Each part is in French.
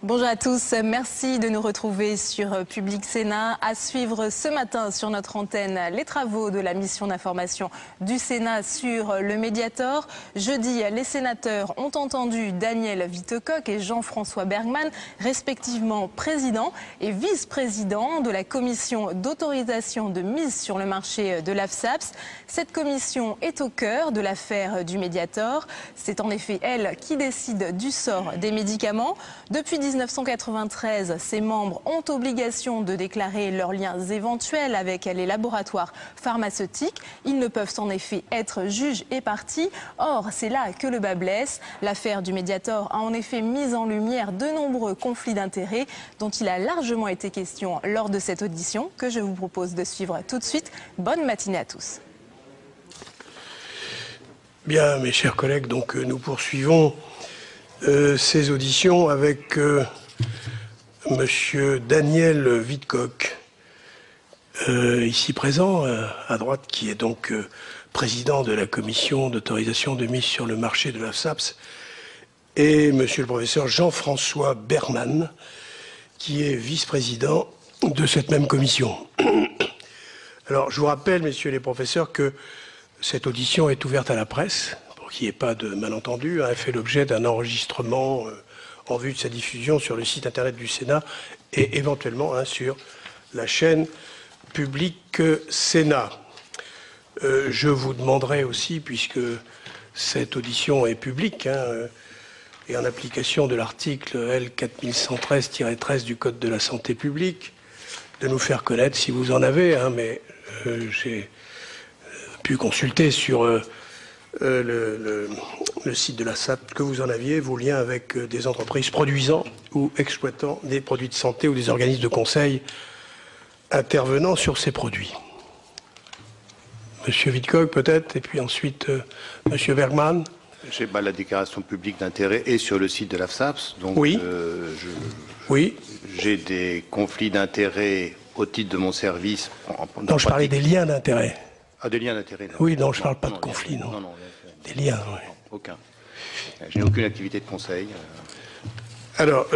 Bonjour à tous, merci de nous retrouver sur Public Sénat. À suivre ce matin sur notre antenne les travaux de la mission d'information du Sénat sur le Mediator. Jeudi, les sénateurs ont entendu Daniel Wittecocq et Jean-François Bergmann, respectivement président et vice-président de la commission d'autorisation de mise sur le marché de l'AFSAPS. Cette commission est au cœur de l'affaire du Mediator. C'est en effet elle qui décide du sort des médicaments. Depuis 1993, ses membres ont obligation de déclarer leurs liens éventuels avec les laboratoires pharmaceutiques. Ils ne peuvent en effet être juges et parties. Or, c'est là que le bât blesse. L'affaire du Mediator a en effet mis en lumière de nombreux conflits d'intérêts dont il a largement été question lors de cette audition que je vous propose de suivre tout de suite. Bonne matinée à tous. Bien, mes chers collègues, donc nous poursuivons ces auditions avec Monsieur Daniel Wittecocq, ici présent, à droite, qui est donc président de la commission d'autorisation de mise sur le marché de l'AFSAPS, et Monsieur le professeur Jean-François Bergmann, qui est vice-président de cette même commission. Alors, je vous rappelle, messieurs les professeurs, que cette audition est ouverte à la presse, pour qu'il n'y ait pas de malentendu. Elle fait l'objet d'un enregistrement en vue de sa diffusion sur le site internet du Sénat et éventuellement sur la chaîne Public Sénat. Je vous demanderai aussi, puisque cette audition est publique, et en application de l'article L 4113-13 du Code de la santé publique, de nous faire connaître si vous en avez, mais j'ai pu consulter sur le site de la SAP que vous en aviez, vos liens avec des entreprises produisant ou exploitant des produits de santé ou des organismes de conseil intervenant sur ces produits. Monsieur Wittecocq peut-être, et puis ensuite Monsieur Bergmann. J'ai la déclaration publique d'intérêt et sur le site de l'AFSAPS, donc oui. Oui. J'ai des conflits d'intérêts au titre de mon service. Non, je parlais des liens d'intérêt. Ah, des liens d'intérêt. Oui, non, je ne parle pas de conflit, non. Des liens, oui. Aucun. Je n'ai aucune activité de conseil. Alors,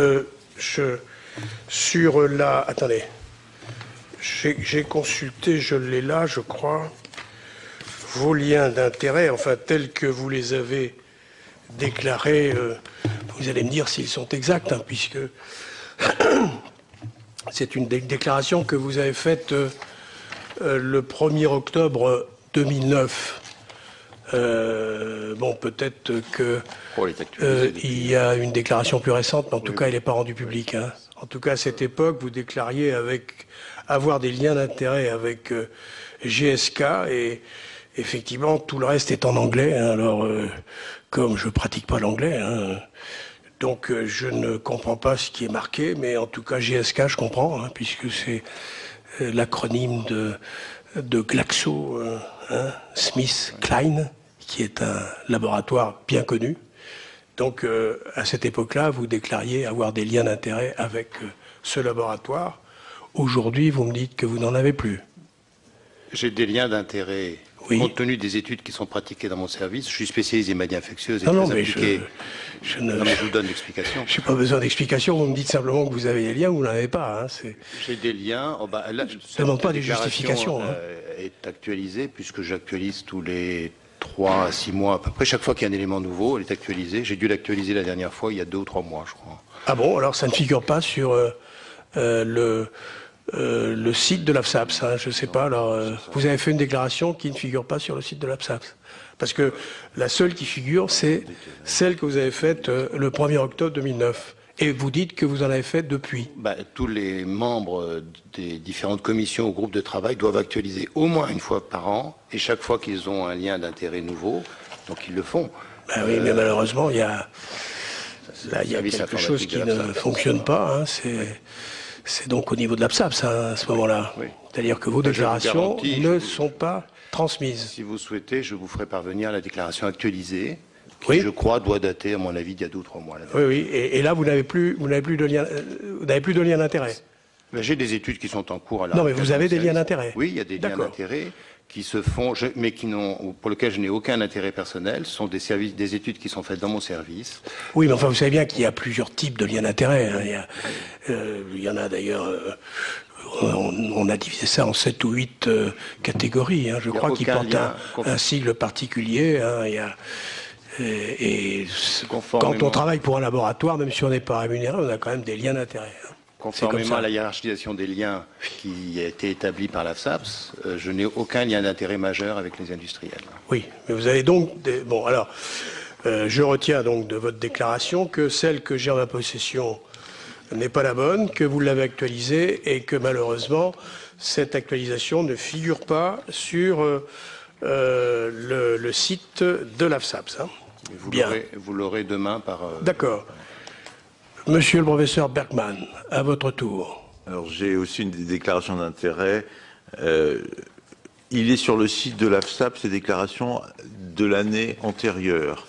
sur la... Attendez. J'ai consulté, je l'ai là, je crois, vos liens d'intérêt, enfin, tels que vous les avez déclarés. Vous allez me dire s'ils sont exacts, puisque c'est une déclaration que vous avez faite le 1er octobre 2009. Bon, peut-être qu'il y a une déclaration plus récente, mais en tout cas, elle n'est pas rendue publique. En tout cas, à cette époque, vous déclariez avoir des liens d'intérêt avec GSK, et effectivement, tout le reste est en anglais. Alors, comme je ne pratique pas l'anglais, donc je ne comprends pas ce qui est marqué, mais en tout cas, GSK, je comprends, puisque c'est l'acronyme de Glaxo Smith Kline, qui est un laboratoire bien connu. Donc, à cette époque-là, vous déclariez avoir des liens d'intérêt avec ce laboratoire. Aujourd'hui, vous me dites que vous n'en avez plus. J'ai des liens d'intérêt, oui, compte tenu des études qui sont pratiquées dans mon service. Je suis spécialisé en maladies infectieuses et non, très mais impliqué. Je vous donne l'explication. Je n'ai pas besoin d'explication. Vous me dites simplement que vous avez des liens ou vous n'en avez pas. J'ai des liens. Là, je ne demande pas des justifications. Est actualisée, puisque j'actualise tous les 3 à 6 mois à peu près. Chaque fois qu'il y a un élément nouveau, elle est actualisée. J'ai dû l'actualiser la dernière fois, il y a 2 ou 3 mois, je crois. Ah bon? Alors ça ne figure pas sur le site de l'AFSAPS, je ne sais pas. Alors, vous avez fait une déclaration qui ne figure pas sur le site de l'AFSAPS. Parce que la seule qui figure, c'est celle que vous avez faite le 1er octobre 2009. Et vous dites que vous en avez fait depuis. Tous les membres des différentes commissions ou groupes de travail doivent actualiser au moins une fois par an, et chaque fois qu'ils ont un lien d'intérêt nouveau, donc ils le font. Oui, mais malheureusement, il y a quelque chose qui ne fonctionne pas. C'est donc au niveau de l'AFSAPS à ce moment-là. Oui. C'est-à-dire que vos déclarations ne sont pas transmises. Si vous souhaitez, je vous ferai parvenir la déclaration actualisée, qui, je crois, doit dater, à mon avis, d'il y a 2 ou 3 mois. Oui. Et là, vous n'avez plus de lien d'intérêt. J'ai des études qui sont en cours à la... Non, mais vous avez des liens d'intérêt. Oui, il y a des liens d'intérêt qui se font, mais pour lesquels je n'ai aucun intérêt personnel. Ce sont des études qui sont faites dans mon service. Oui, mais enfin, vous savez bien qu'il y a plusieurs types de liens d'intérêt. Hein. Il y en a d'ailleurs, on a divisé ça en 7 ou 8 catégories. Hein. Je crois qu'ils portent un sigle particulier. Hein. Quand on travaille pour un laboratoire, même si on n'est pas rémunéré, on a quand même des liens d'intérêt. Hein. Conformément à la hiérarchisation des liens qui a été établie par la FSAPS, je n'ai aucun lien d'intérêt majeur avec les industriels. Oui, mais vous avez donc... Bon, alors, je retiens donc de votre déclaration que celle que j'ai en ma possession n'est pas la bonne, que vous l'avez actualisée et que malheureusement, cette actualisation ne figure pas sur le site de la FSAPS. Hein. Vous l'aurez demain par... D'accord. Monsieur le professeur Bergmann, à votre tour. Alors j'ai aussi une déclaration d'intérêt. Il est sur le site de l'AFSAP ces déclarations de l'année antérieure.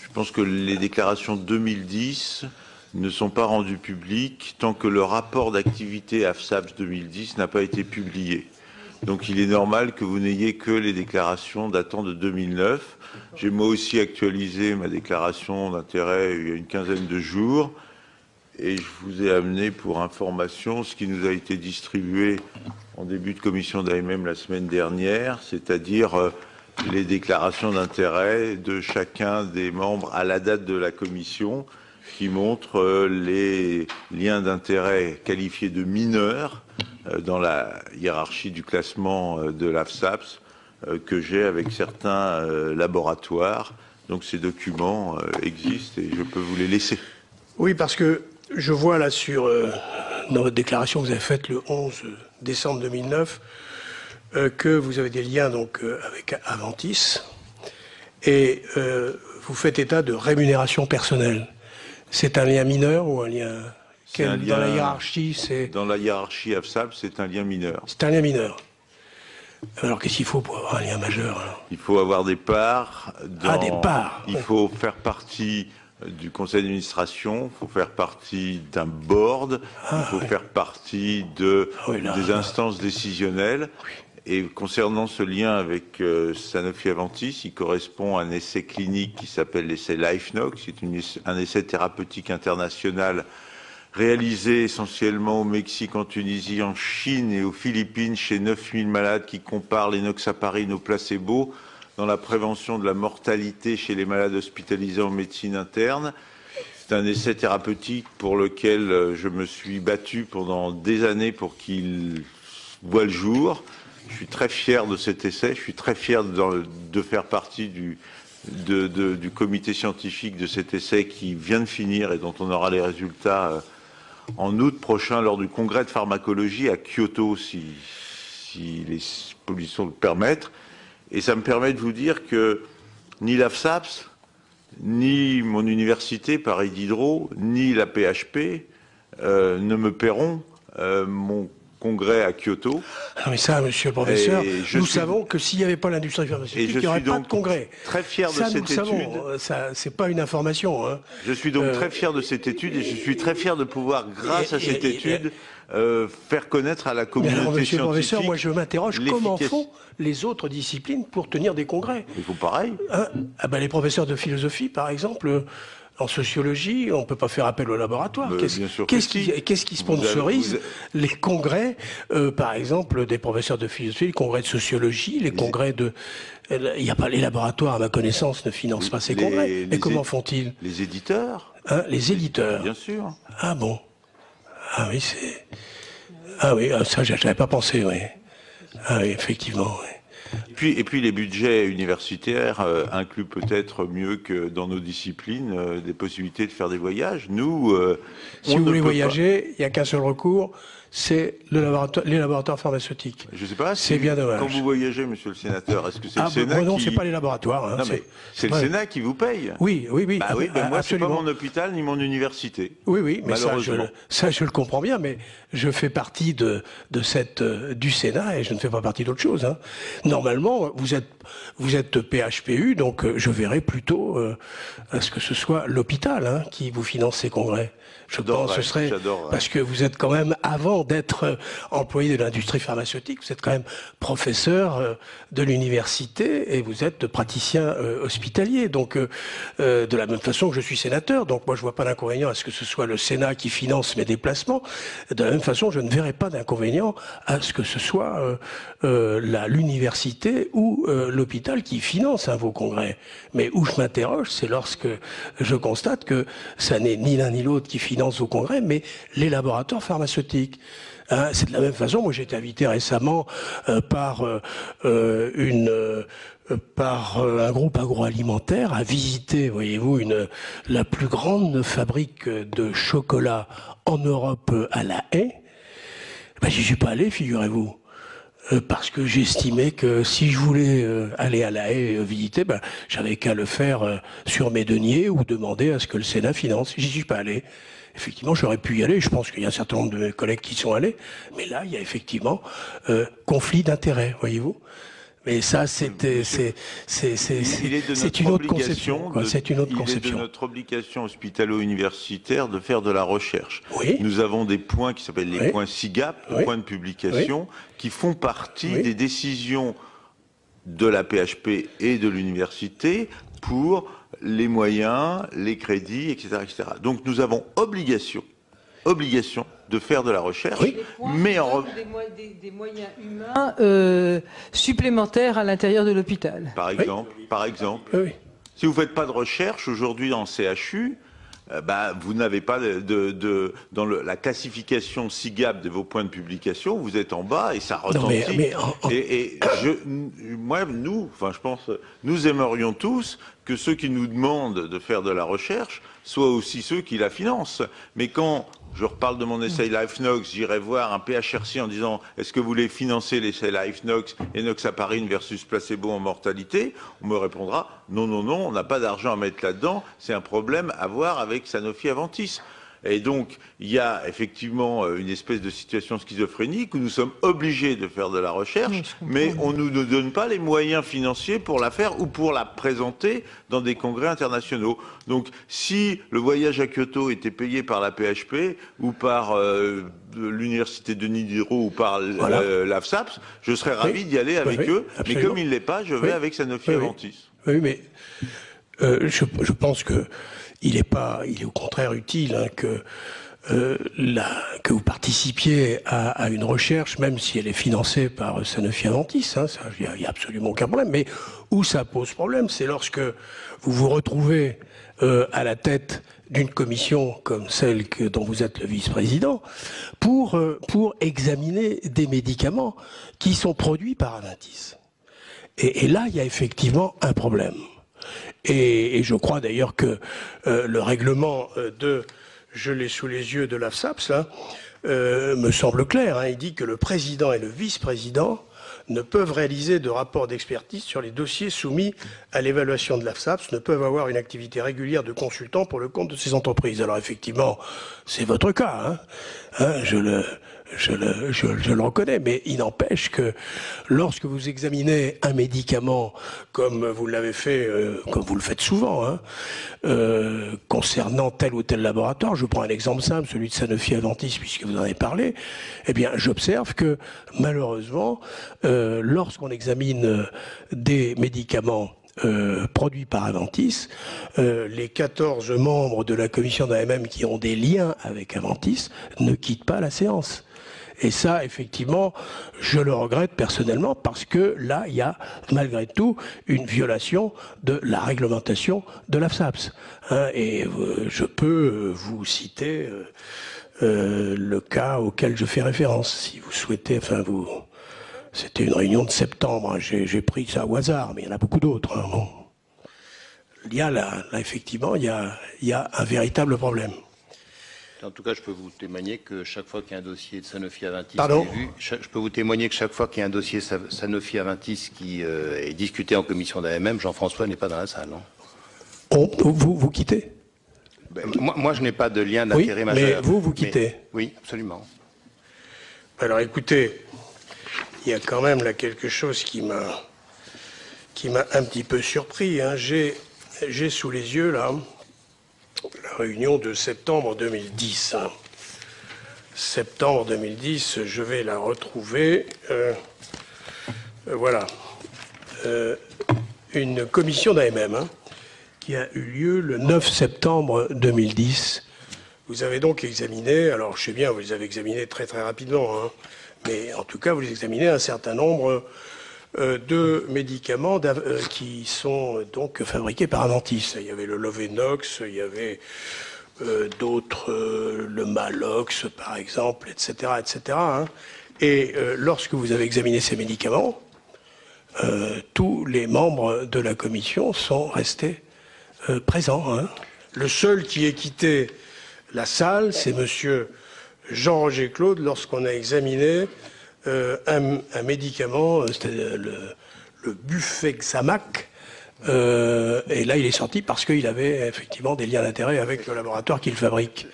Je pense que les déclarations 2010 ne sont pas rendues publiques tant que le rapport d'activité AFSAPS 2010 n'a pas été publié. Donc il est normal que vous n'ayez que les déclarations datant de 2009. J'ai moi aussi actualisé ma déclaration d'intérêt il y a une quinzaine de jours. Et je vous ai amené pour information ce qui nous a été distribué en début de commission d'AMM la semaine dernière, c'est-à-dire les déclarations d'intérêt de chacun des membres à la date de la commission, qui montrent les liens d'intérêt qualifiés de mineurs dans la hiérarchie du classement de l'AFSAPS que j'ai avec certains laboratoires. Donc ces documents existent et je peux vous les laisser. Oui, parce que je vois là dans votre déclaration que vous avez faite le 11 décembre 2009 que vous avez des liens donc avec Aventis et vous faites état de rémunération personnelle. C'est un lien mineur ou un lien dans la hiérarchie Dans la hiérarchie AFSAP, c'est un lien mineur. C'est un lien mineur. Alors qu'est-ce qu'il faut pour avoir un lien majeur alors? Il faut avoir des parts. Des parts. Il faut faire partie du conseil d'administration, il faut faire partie d'un board, il faut faire partie des instances décisionnelles. Oui. Et concernant ce lien avec Sanofi Aventis, il correspond à un essai clinique qui s'appelle l'essai LifeNoc, c'est un essai thérapeutique international réalisé essentiellement au Mexique, en Tunisie, en Chine et aux Philippines chez 9000 malades qui comparent l'enoxaparine au placebo dans la prévention de la mortalité chez les malades hospitalisés en médecine interne. C'est un essai thérapeutique pour lequel je me suis battu pendant des années pour qu'il voit le jour. Je suis très fier de cet essai, je suis très fier de faire partie du comité scientifique de cet essai qui vient de finir et dont on aura les résultats en août prochain lors du congrès de pharmacologie à Kyoto, si les conditions le permettent. Et ça me permet de vous dire que ni l'AFSAPS, ni mon université, Paris Diderot, ni la PHP ne me paieront mon congrès à Kyoto. Non mais ça, monsieur le professeur, nous savons que s'il n'y avait pas l'industrie pharmaceutique, il n'y aurait pas de congrès. Très fier de cette étude. Ça, c'est pas une information. Hein. Je suis donc très fier de cette étude et je suis très fier de pouvoir, grâce à cette étude, faire connaître à la communauté scientifique. Monsieur le professeur, moi je m'interroge comment font les autres disciplines pour tenir des congrès. Ils font pareil. Hein, les professeurs de philosophie, par exemple. En sociologie, on ne peut pas faire appel au laboratoire. Qu'est-ce qui sponsorise les congrès, par exemple, des professeurs de philosophie, les congrès de sociologie, les congrès de... Il n'y a pas les laboratoires, à ma connaissance, ne financent pas ces congrès. Et comment font-ils? Les éditeurs. Hein, les éditeurs. Bien sûr. Ah bon. Ah oui, c'est... Ah oui, ça, j'avais pas pensé, oui. Ah oui, effectivement, oui. Et puis les budgets universitaires incluent peut-être mieux que dans nos disciplines des possibilités de faire des voyages. Nous, si vous voulez voyager, il n'y a qu'un seul recours, c'est les laboratoires pharmaceutiques. Je ne sais pas. C'est bien dommage. Quand vous voyagez, monsieur le sénateur, est-ce que c'est le Sénat non, c'est pas les laboratoires. Hein, non, mais c'est le Sénat qui vous paye. Oui. Bah oui, moi, c'est pas mon hôpital ni mon université. Oui, mais ça, je le comprends bien, mais je fais partie du Sénat et je ne fais pas partie d'autre chose. Hein. Normalement, vous êtes PHPU, donc je verrai plutôt à ce que ce soit l'hôpital qui vous finance ces congrès. Je pense que ce serait parce que vous êtes quand même, avant d'être employé de l'industrie pharmaceutique, vous êtes quand même professeur de l'université et vous êtes praticien hospitalier. Donc, de la même façon que je suis sénateur. Donc, moi, je vois pas d'inconvénient à ce que ce soit le Sénat qui finance mes déplacements. De la même façon, je ne verrai pas d'inconvénient à ce que ce soit l'université ou l'hôpital qui finance vos congrès. Mais où je m'interroge, c'est lorsque je constate que ça n'est ni l'un ni l'autre qui finance vos congrès, mais les laboratoires pharmaceutiques. Hein, c'est de la même façon. Moi, j'ai été invité récemment par un groupe agroalimentaire à visiter, voyez-vous, la plus grande fabrique de chocolat en Europe à La Haye. Ben, j'y suis pas allé, figurez-vous. Parce que j'estimais que si je voulais aller à La Haye visiter, ben, j'avais qu'à le faire sur mes deniers ou demander à ce que le Sénat finance. J'y suis pas allé. Effectivement, j'aurais pu y aller. Je pense qu'il y a un certain nombre de mes collègues qui sont allés. Mais là, il y a effectivement conflit d'intérêts, voyez-vous. Mais ça, c'est une autre conception. C'est une autre conception. Il est de notre obligation hospitalo-universitaire de faire de la recherche. Oui. Nous avons des points qui s'appellent les points SIGAP, les points de publication, qui font partie des décisions de la PHP et de l'université pour les moyens, les crédits, etc., etc. Donc nous avons obligation de faire de la recherche, mais des moyens humains supplémentaires à l'intérieur de l'hôpital. Par exemple, si vous ne faites pas de recherche aujourd'hui en CHU, vous n'avez pas dans la classification SIGAP de vos points de publication, vous êtes en bas et ça retentit. Je pense, nous aimerions tous que ceux qui nous demandent de faire de la recherche soient aussi ceux qui la financent. Mais quand je reparle de mon essai LifeNox, j'irai voir un PHRC en disant « Est-ce que vous voulez financer l'essai LifeNox, enoxaparine versus placebo en mortalité ?» On me répondra « Non, non, non, on n'a pas d'argent à mettre là-dedans, c'est un problème à voir avec Sanofi-Aventis. » Et donc, il y a effectivement une espèce de situation schizophrénique où nous sommes obligés de faire de la recherche, mais on ne nous donne pas les moyens financiers pour la faire ou pour la présenter dans des congrès internationaux. Donc, si le voyage à Kyoto était payé par la PHP ou par l'université de Diderot ou par l'AFSAPS, je serais ravi d'y aller avec eux. Absolument. Mais comme il ne l'est pas, je vais avec Sanofi-Aventis. Oui, mais je pense que il est au contraire utile que vous participiez à une recherche, même si elle est financée par Sanofi-Aventis, hein, ça, il n'y a absolument aucun problème. Mais où ça pose problème, c'est lorsque vous vous retrouvez à la tête d'une commission comme celle dont vous êtes le vice-président, pour examiner des médicaments qui sont produits par Aventis. Et là, il y a effectivement un problème. Et je crois d'ailleurs que le règlement je l'ai sous les yeux, de l'AFSAPS, me semble clair. Hein. Il dit que le président et le vice-président ne peuvent réaliser de rapport d'expertise sur les dossiers soumis à l'évaluation de l'AFSAPS, ne peuvent avoir une activité régulière de consultant pour le compte de ces entreprises. Alors effectivement, c'est votre cas, hein, je le reconnais, mais il n'empêche que lorsque vous examinez un médicament comme vous l'avez fait, comme vous le faites souvent, hein, concernant tel ou tel laboratoire, je prends un exemple simple, celui de Sanofi-Aventis, puisque vous en avez parlé, eh bien, j'observe que malheureusement, lorsqu'on examine des médicaments produits par Aventis, les 14 membres de la commission d'AMM qui ont des liens avec Aventis ne quittent pas la séance. Et ça, effectivement, je le regrette personnellement parce que là, il y a malgré tout une violation de la réglementation de l'AFSAPS. Hein, et je peux vous citer le cas auquel je fais référence, si vous souhaitez. Enfin, c'était une réunion de septembre. Hein, j'ai pris ça au hasard, mais il y en a beaucoup d'autres. Hein, bon. Il y a là, effectivement, il y a un véritable problème. En tout cas, je peux vous témoigner que chaque fois qu'il y a un dossier de Sanofi-Aventis je peux vous témoigner que chaque fois qu'il y a un dossier Sanofi-Aventis qui est discuté en commission d'AMM, Jean-François n'est pas dans la salle. Hein. Vous quittez? Moi, je n'ai pas de lien d'intérêt majeur. Mais vous quittez? Oui, absolument. Alors écoutez, il y a quand même là quelque chose qui m'a un petit peu surpris. Hein. J'ai sous les yeux là la réunion de septembre 2010. Septembre 2010, je vais la retrouver. Voilà. Une commission d'AMM qui a eu lieu le 9 septembre 2010. Vous avez donc examiné, alors je sais bien, vous les avez examinés très très rapidement, mais en tout cas, vous les examinez un certain nombre de médicaments qui sont donc fabriqués par Aventis. Il y avait le Lovenox, il y avait d'autres, le Malox par exemple, etc. etc. Et lorsque vous avez examiné ces médicaments, tous les membres de la commission sont restés présents. Le seul qui ait quitté la salle, c'est monsieur Jean-Roger Claude, lorsqu'on a examiné un médicament, c'était le Bufexamac, et là il est sorti parce qu'il avait effectivement des liens d'intérêt avec le laboratoire qui le fabrique.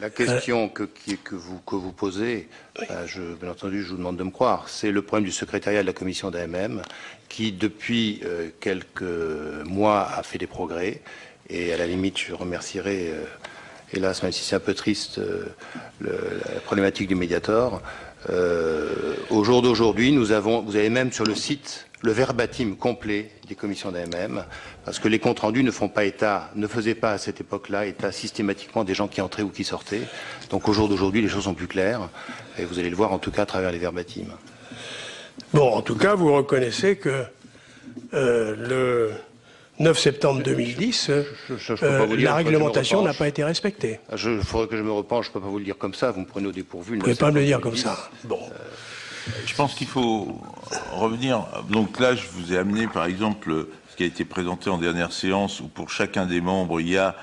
La question que vous posez, bien entendu, je vous demande de me croire, c'est le problème du secrétariat de la commission d'AMM qui, depuis quelques mois, a fait des progrès. Et à la limite, je remercierai, hélas, même si c'est un peu triste, la problématique du Mediator. Au jour d'aujourd'hui, vous avez même sur le site le verbatim complet des commissions d'AMM, parce que les comptes rendus ne faisaient pas à cette époque-là état systématiquement des gens qui entraient ou qui sortaient. Donc au jour d'aujourd'hui, les choses sont plus claires, et vous allez le voir en tout cas à travers les verbatims. Bon, en tout cas, vous reconnaissez que le 9 septembre 2010, la réglementation n'a pas été respectée. Il faudrait que je me repenche, je ne peux pas vous le dire comme ça, vous me prenez au dépourvu. Vous ne pouvez pas me le dire comme ça. Bon. Je pense qu'il faut revenir. Donc là, je vous ai amené, par exemple, ce qui a été présenté en dernière séance, où pour chacun des membres, il y a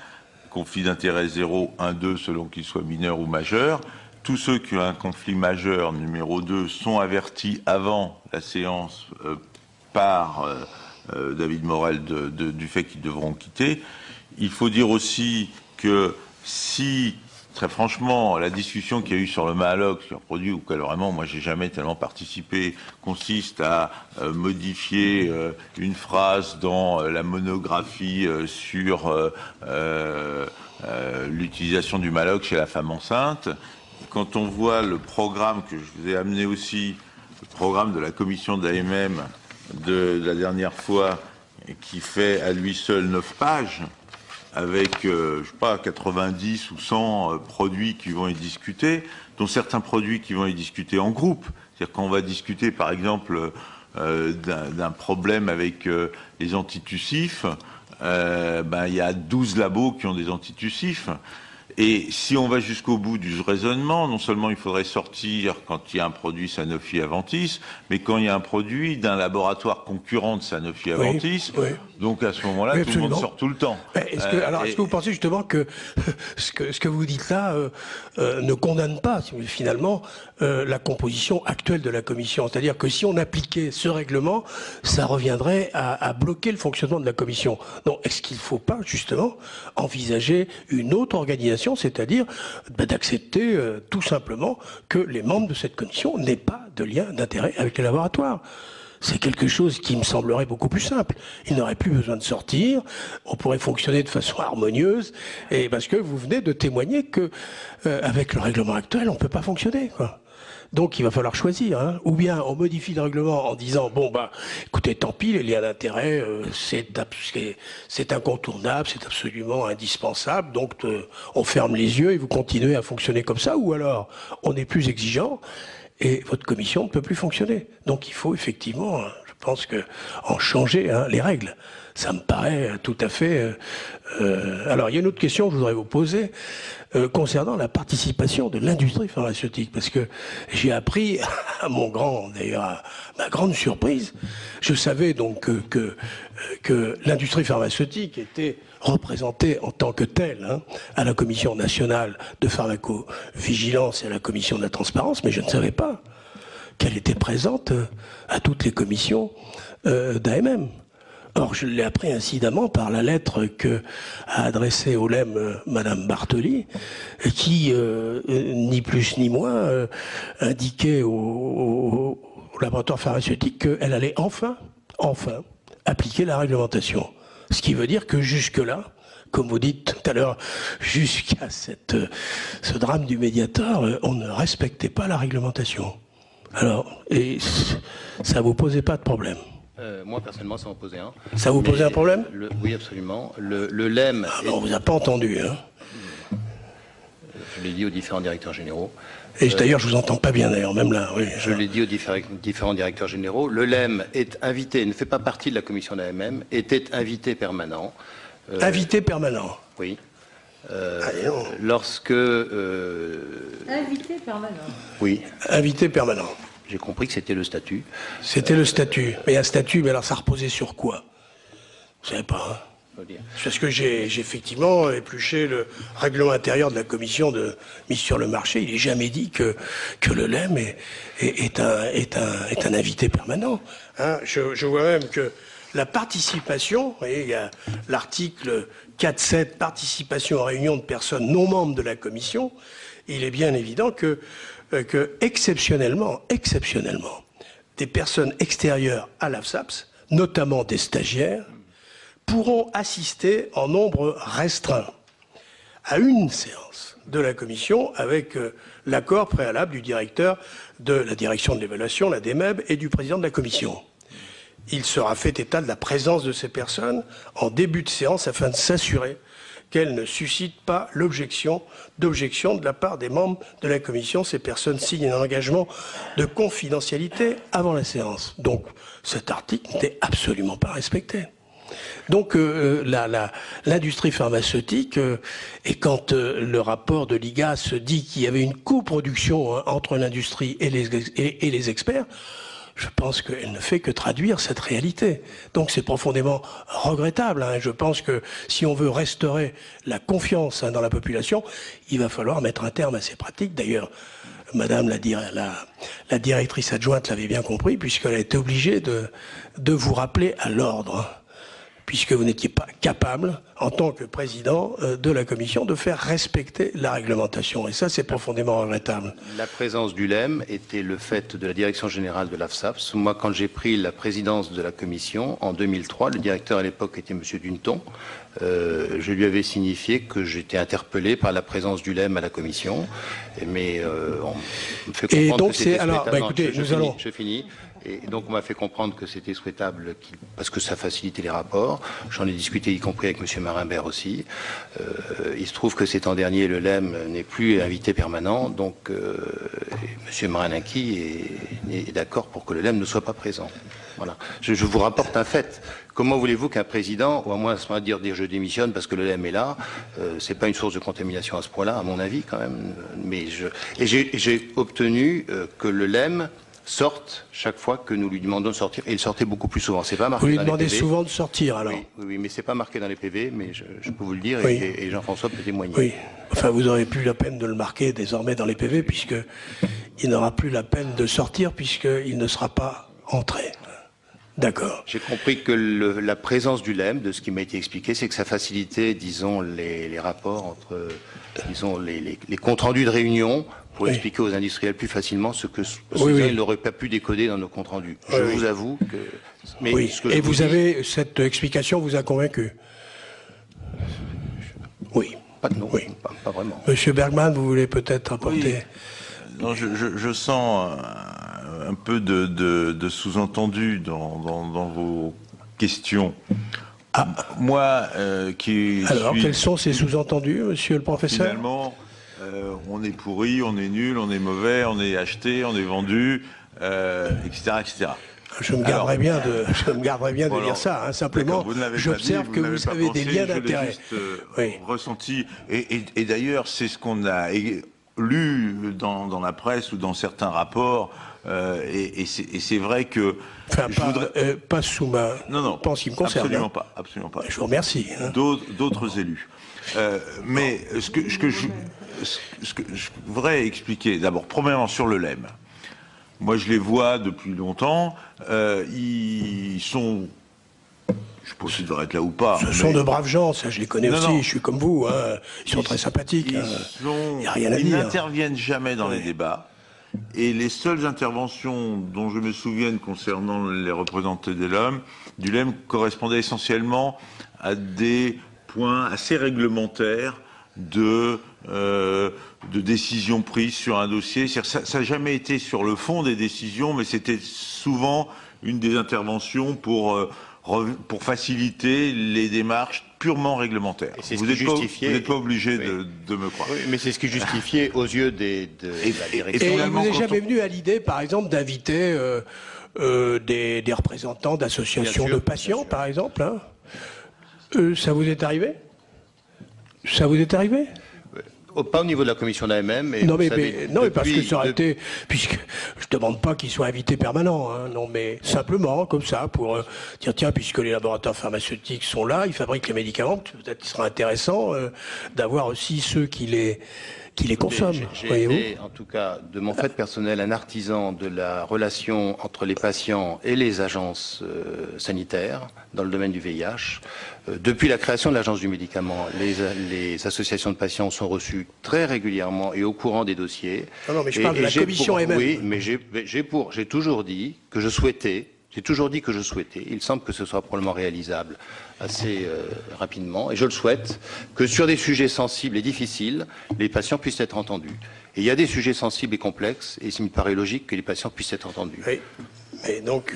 conflit d'intérêt 0, 1, 2, selon qu'il soit mineur ou majeur. Tous ceux qui ont un conflit majeur, numéro 2, sont avertis avant la séance par David Morel du fait qu'ils devront quitter. Il faut dire aussi que si... Très franchement, la discussion qu'il y a eu sur le Malox, sur un produit auquel vraiment, moi, j'ai jamais tellement participé, consiste à modifier une phrase dans la monographie sur l'utilisation du Malox chez la femme enceinte. Quand on voit le programme que je vous ai amené aussi, le programme de la commission d'AMM de la dernière fois, qui fait à lui seul 9 pages, avec, je sais pas, 90 ou 100 produits qui vont y discuter, dont certains produits qui vont y discuter en groupe. C'est-à-dire qu'on va discuter, par exemple, d'un problème avec les antitussifs, il y a 12 labos qui ont des antitussifs. Et si on va jusqu'au bout du raisonnement, non seulement il faudrait sortir quand il y a un produit Sanofi-Aventis, mais quand il y a un produit d'un laboratoire concurrent de Sanofi-Aventis, oui. Donc à ce moment-là, tout le monde sort tout le temps. Est-ce que vous pensez justement que ce que vous dites là ne condamne pas finalement la composition actuelle de la commission? C'est-à-dire que si on appliquait ce règlement, ça reviendrait à bloquer le fonctionnement de la commission. Donc est-ce qu'il ne faut pas justement envisager une autre organisation, c'est-à-dire d'accepter tout simplement que les membres de cette commission n'aient pas de lien d'intérêt avec les laboratoires? C'est quelque chose qui me semblerait beaucoup plus simple. Ils n'auraient plus besoin de sortir, on pourrait fonctionner de façon harmonieuse, et parce que vous venez de témoigner que avec le règlement actuel, on ne peut pas fonctionner, quoi. Donc il va falloir choisir, ou bien on modifie le règlement en disant écoutez, tant pis, les liens d'intérêt, c'est incontournable, c'est absolument indispensable, donc on ferme les yeux et vous continuez à fonctionner comme ça, ou alors on est plus exigeant et votre commission ne peut plus fonctionner. Donc il faut effectivement, je pense en changer les règles. Ça me paraît tout à fait... Alors, il y a une autre question que je voudrais vous poser concernant la participation de l'industrie pharmaceutique, parce que j'ai appris, à ma grande surprise, je savais donc que l'industrie pharmaceutique était représentée en tant que telle à la Commission nationale de pharmacovigilance et à la Commission de la transparence, mais je ne savais pas qu'elle était présente à toutes les commissions d'AMM. Or, je l'ai appris incidemment par la lettre a adressée au LEM Madame Bartoli, qui, ni plus ni moins, indiquait au laboratoire pharmaceutique qu'elle allait enfin appliquer la réglementation. Ce qui veut dire que jusque-là, comme vous dites tout à l'heure, jusqu'à ce drame du médiateur, on ne respectait pas la réglementation. Alors, et ça vous posait pas de problème? Moi, personnellement, ça m'en posait un. Ça vous posait un problème? Oui, absolument. Le LEM... On vous a pas entendu, hein? Je l'ai dit aux différents directeurs généraux. Et d'ailleurs, je vous entends pas bien, d'ailleurs, même là. Oui. Je l'ai dit aux différents directeurs généraux. Le LEM est invité, ne fait pas partie de la commission d'AMM, était invité permanent. Invité permanent? Oui. Lorsque... Invité permanent. Oui. Invité permanent. J'ai compris que c'était le statut. C'était le statut. Mais un statut, mais alors ça reposait sur quoi? Vous savez pas, hein? Parce que j'ai effectivement épluché le règlement intérieur de la commission de mise sur le marché. Il n'est jamais dit que le LEM est un invité permanent. Hein, je vois même que la participation, vous voyez, il y a l'article 4.7, participation aux réunions de personnes non membres de la commission. Il est bien évident que exceptionnellement, des personnes extérieures à l'AFSAPS, notamment des stagiaires, pourront assister en nombre restreint à une séance de la commission avec l'accord préalable du directeur de la direction de l'évaluation, la DMEB, et du président de la commission. Il sera fait état de la présence de ces personnes en début de séance afin de s'assurer qu'elles ne suscitent pas d'objection de la part des membres de la commission. Ces personnes signent un engagement de confidentialité avant la séance. Donc cet article n'était absolument pas respecté. Donc l'industrie pharmaceutique, et quand le rapport de l'IGAS dit qu'il y avait une coproduction entre l'industrie et les experts, je pense qu'elle ne fait que traduire cette réalité. Donc c'est profondément regrettable. Hein. Je pense que si on veut restaurer la confiance dans la population, il va falloir mettre un terme à ces pratiques. D'ailleurs, Madame la directrice adjointe l'avait bien compris, puisqu'elle a été obligée de vous rappeler à l'ordre, puisque vous n'étiez pas capable, en tant que président de la commission, de faire respecter la réglementation. Et ça, c'est profondément regrettable. La présence du LEM était le fait de la direction générale de l'AFSAPS. Moi, quand j'ai pris la présidence de la commission, en 2003, le directeur à l'époque était M. Dunton. Je lui avais signifié que j'étais interpellé par la présence du LEM à la commission. Mais on me fait comprendre que c'était alors, écoutez, je finis. Et donc on m'a fait comprendre que c'était souhaitable parce que ça facilitait les rapports. J'en ai discuté y compris avec M. Marimbert aussi. Il se trouve que ces temps derniers, le LEM n'est plus invité permanent, donc M. Marinaki est d'accord pour que le LEM ne soit pas présent. Voilà. Je vous rapporte un fait. Comment voulez-vous qu'un président, ou à moins de dire je démissionne parce que le LEM est là, c'est pas une source de contamination à ce point-là, à mon avis quand même. Mais j'ai obtenu que le LEM sorte chaque fois que nous lui demandons de sortir, et il sortait beaucoup plus souvent. C'est pas marqué. Vous lui dans demandez les PV. souvent de sortir, alors. Oui, mais c'est pas marqué dans les PV, mais je peux vous le dire, Oui. et Jean-François peut témoigner. Oui, enfin vous n'aurez plus la peine de le marquer désormais dans les PV, puisqu'il n'aura plus la peine de sortir, puisqu'il ne sera pas entré. D'accord. J'ai compris que la présence du LEM, de ce qui m'a été expliqué, c'est que ça facilitait, disons, les rapports entre, disons, les comptes rendus de réunion, pour expliquer aux industriels plus facilement ce que ils n'auraient pas pu décoder dans nos comptes rendus. Je vous avoue que... Mais et vous avez, cette explication vous a convaincu? Oui. Non, pas vraiment. Monsieur Bergman, vous voulez peut-être apporter... Oui. Non, je sens un peu de sous-entendu dans vos questions. Moi, Alors, quels sont ces sous-entendus, monsieur le professeur? Finalement, on est pourri, on est nul, on est mauvais, on est acheté, on est vendu, etc., etc. Je me garderais bien de dire ça. Hein. Simplement, j'observe que vous avez des liens d'intérêt. Ressenti. Et d'ailleurs, c'est ce qu'on a lu dans la presse ou dans certains rapports. Et c'est vrai que... Enfin, pas sous ma... Non, pas en ce qui me concerne. Absolument pas. Absolument pas. Je vous remercie. Hein. D'autres élus. Mais ce que je voudrais expliquer, d'abord, premièrement, sur le LEM. Moi, je les vois depuis longtemps. Ils sont... Je sais pas s'ils devraient être là ou pas. Ce sont de braves gens, ça je les connais aussi, je suis comme vous. Hein. Ils sont très sympathiques. Il n'y a rien à dire. Ils n'interviennent jamais dans les débats. Et les seules interventions dont je me souvienne concernant les représentants du LEM correspondaient essentiellement à des point assez réglementaire de décisions prises sur un dossier. Ça n'a jamais été sur le fond des décisions, mais c'était souvent une des interventions pour faciliter les démarches purement réglementaires. Vous n'êtes pas obligé de me croire. Oui, mais c'est ce qui justifiait aux yeux de la direction. Et vous n'êtes jamais venu à l'idée, par exemple, d'inviter des représentants d'associations de patients, par exemple, hein. Ça vous est arrivé? Ça vous est arrivé? Pas au niveau de la commission d'AMM. Non, mais parce que ça aurait été, puisque je demande pas qu'ils soient invités permanents, hein, non, mais simplement comme ça pour dire tiens, puisque les laboratoires pharmaceutiques sont là, ils fabriquent les médicaments, peut-être qu'il sera intéressant d'avoir aussi ceux qui les consomment. J'ai été, en tout cas, de mon fait personnel, un artisan de la relation entre les patients et les agences sanitaires dans le domaine du VIH. Depuis la création de l'agence du médicament, les associations de patients sont reçues très régulièrement et au courant des dossiers. Non, mais je parle de la commission elle-même. Oui, mais j'ai toujours dit que je souhaitais. Il semble que ce soit probablement réalisable assez rapidement, et je le souhaite, que sur des sujets sensibles et difficiles, les patients puissent être entendus. Et il y a des sujets sensibles et complexes, et il me paraît logique que les patients puissent être entendus. Oui, mais donc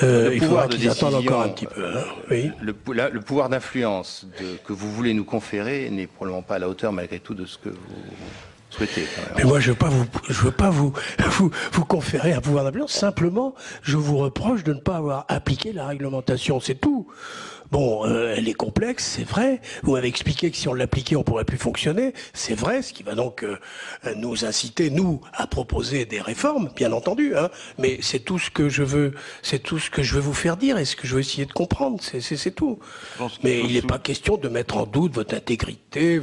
il faudra qu'ils attendent encore un petit peu. Hein. Oui. Le pouvoir d'influence que vous voulez nous conférer n'est probablement pas à la hauteur, malgré tout, de ce que vous souhaitez. Mais moi, je veux pas vous conférer un pouvoir d'influence. Simplement, je vous reproche de ne pas avoir appliqué la réglementation. C'est tout. Bon, elle est complexe, c'est vrai. Vous m'avez expliqué que si on l'appliquait, on pourrait plus fonctionner. C'est vrai, ce qui va donc nous inciter, nous, à proposer des réformes, bien entendu. Hein. Mais c'est tout ce que je veux vous faire dire et ce que je veux essayer de comprendre. C'est tout. Mais il n'est pas question de mettre en doute votre intégrité,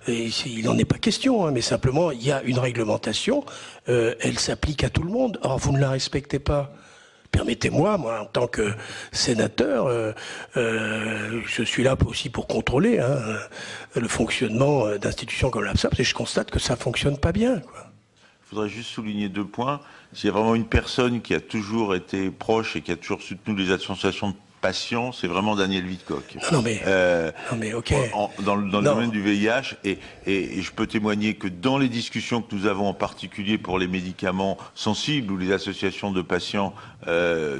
il n'en est pas question. Hein, mais simplement, il y a une réglementation. Elle s'applique à tout le monde. Or, vous ne la respectez pas. Permettez-moi, moi, en tant que sénateur, je suis là aussi pour contrôler le fonctionnement d'institutions comme l'AFSAP, et je constate que ça fonctionne pas bien, quoi. Je voudrais juste souligner 2 points. S'il y a vraiment une personne qui a toujours été proche et qui a toujours soutenu les associations de patients, c'est vraiment Daniel Wittkopf. Non mais ok. Dans le domaine du VIH, et je peux témoigner que dans les discussions que nous avons, en particulier pour les médicaments sensibles, où les associations de patients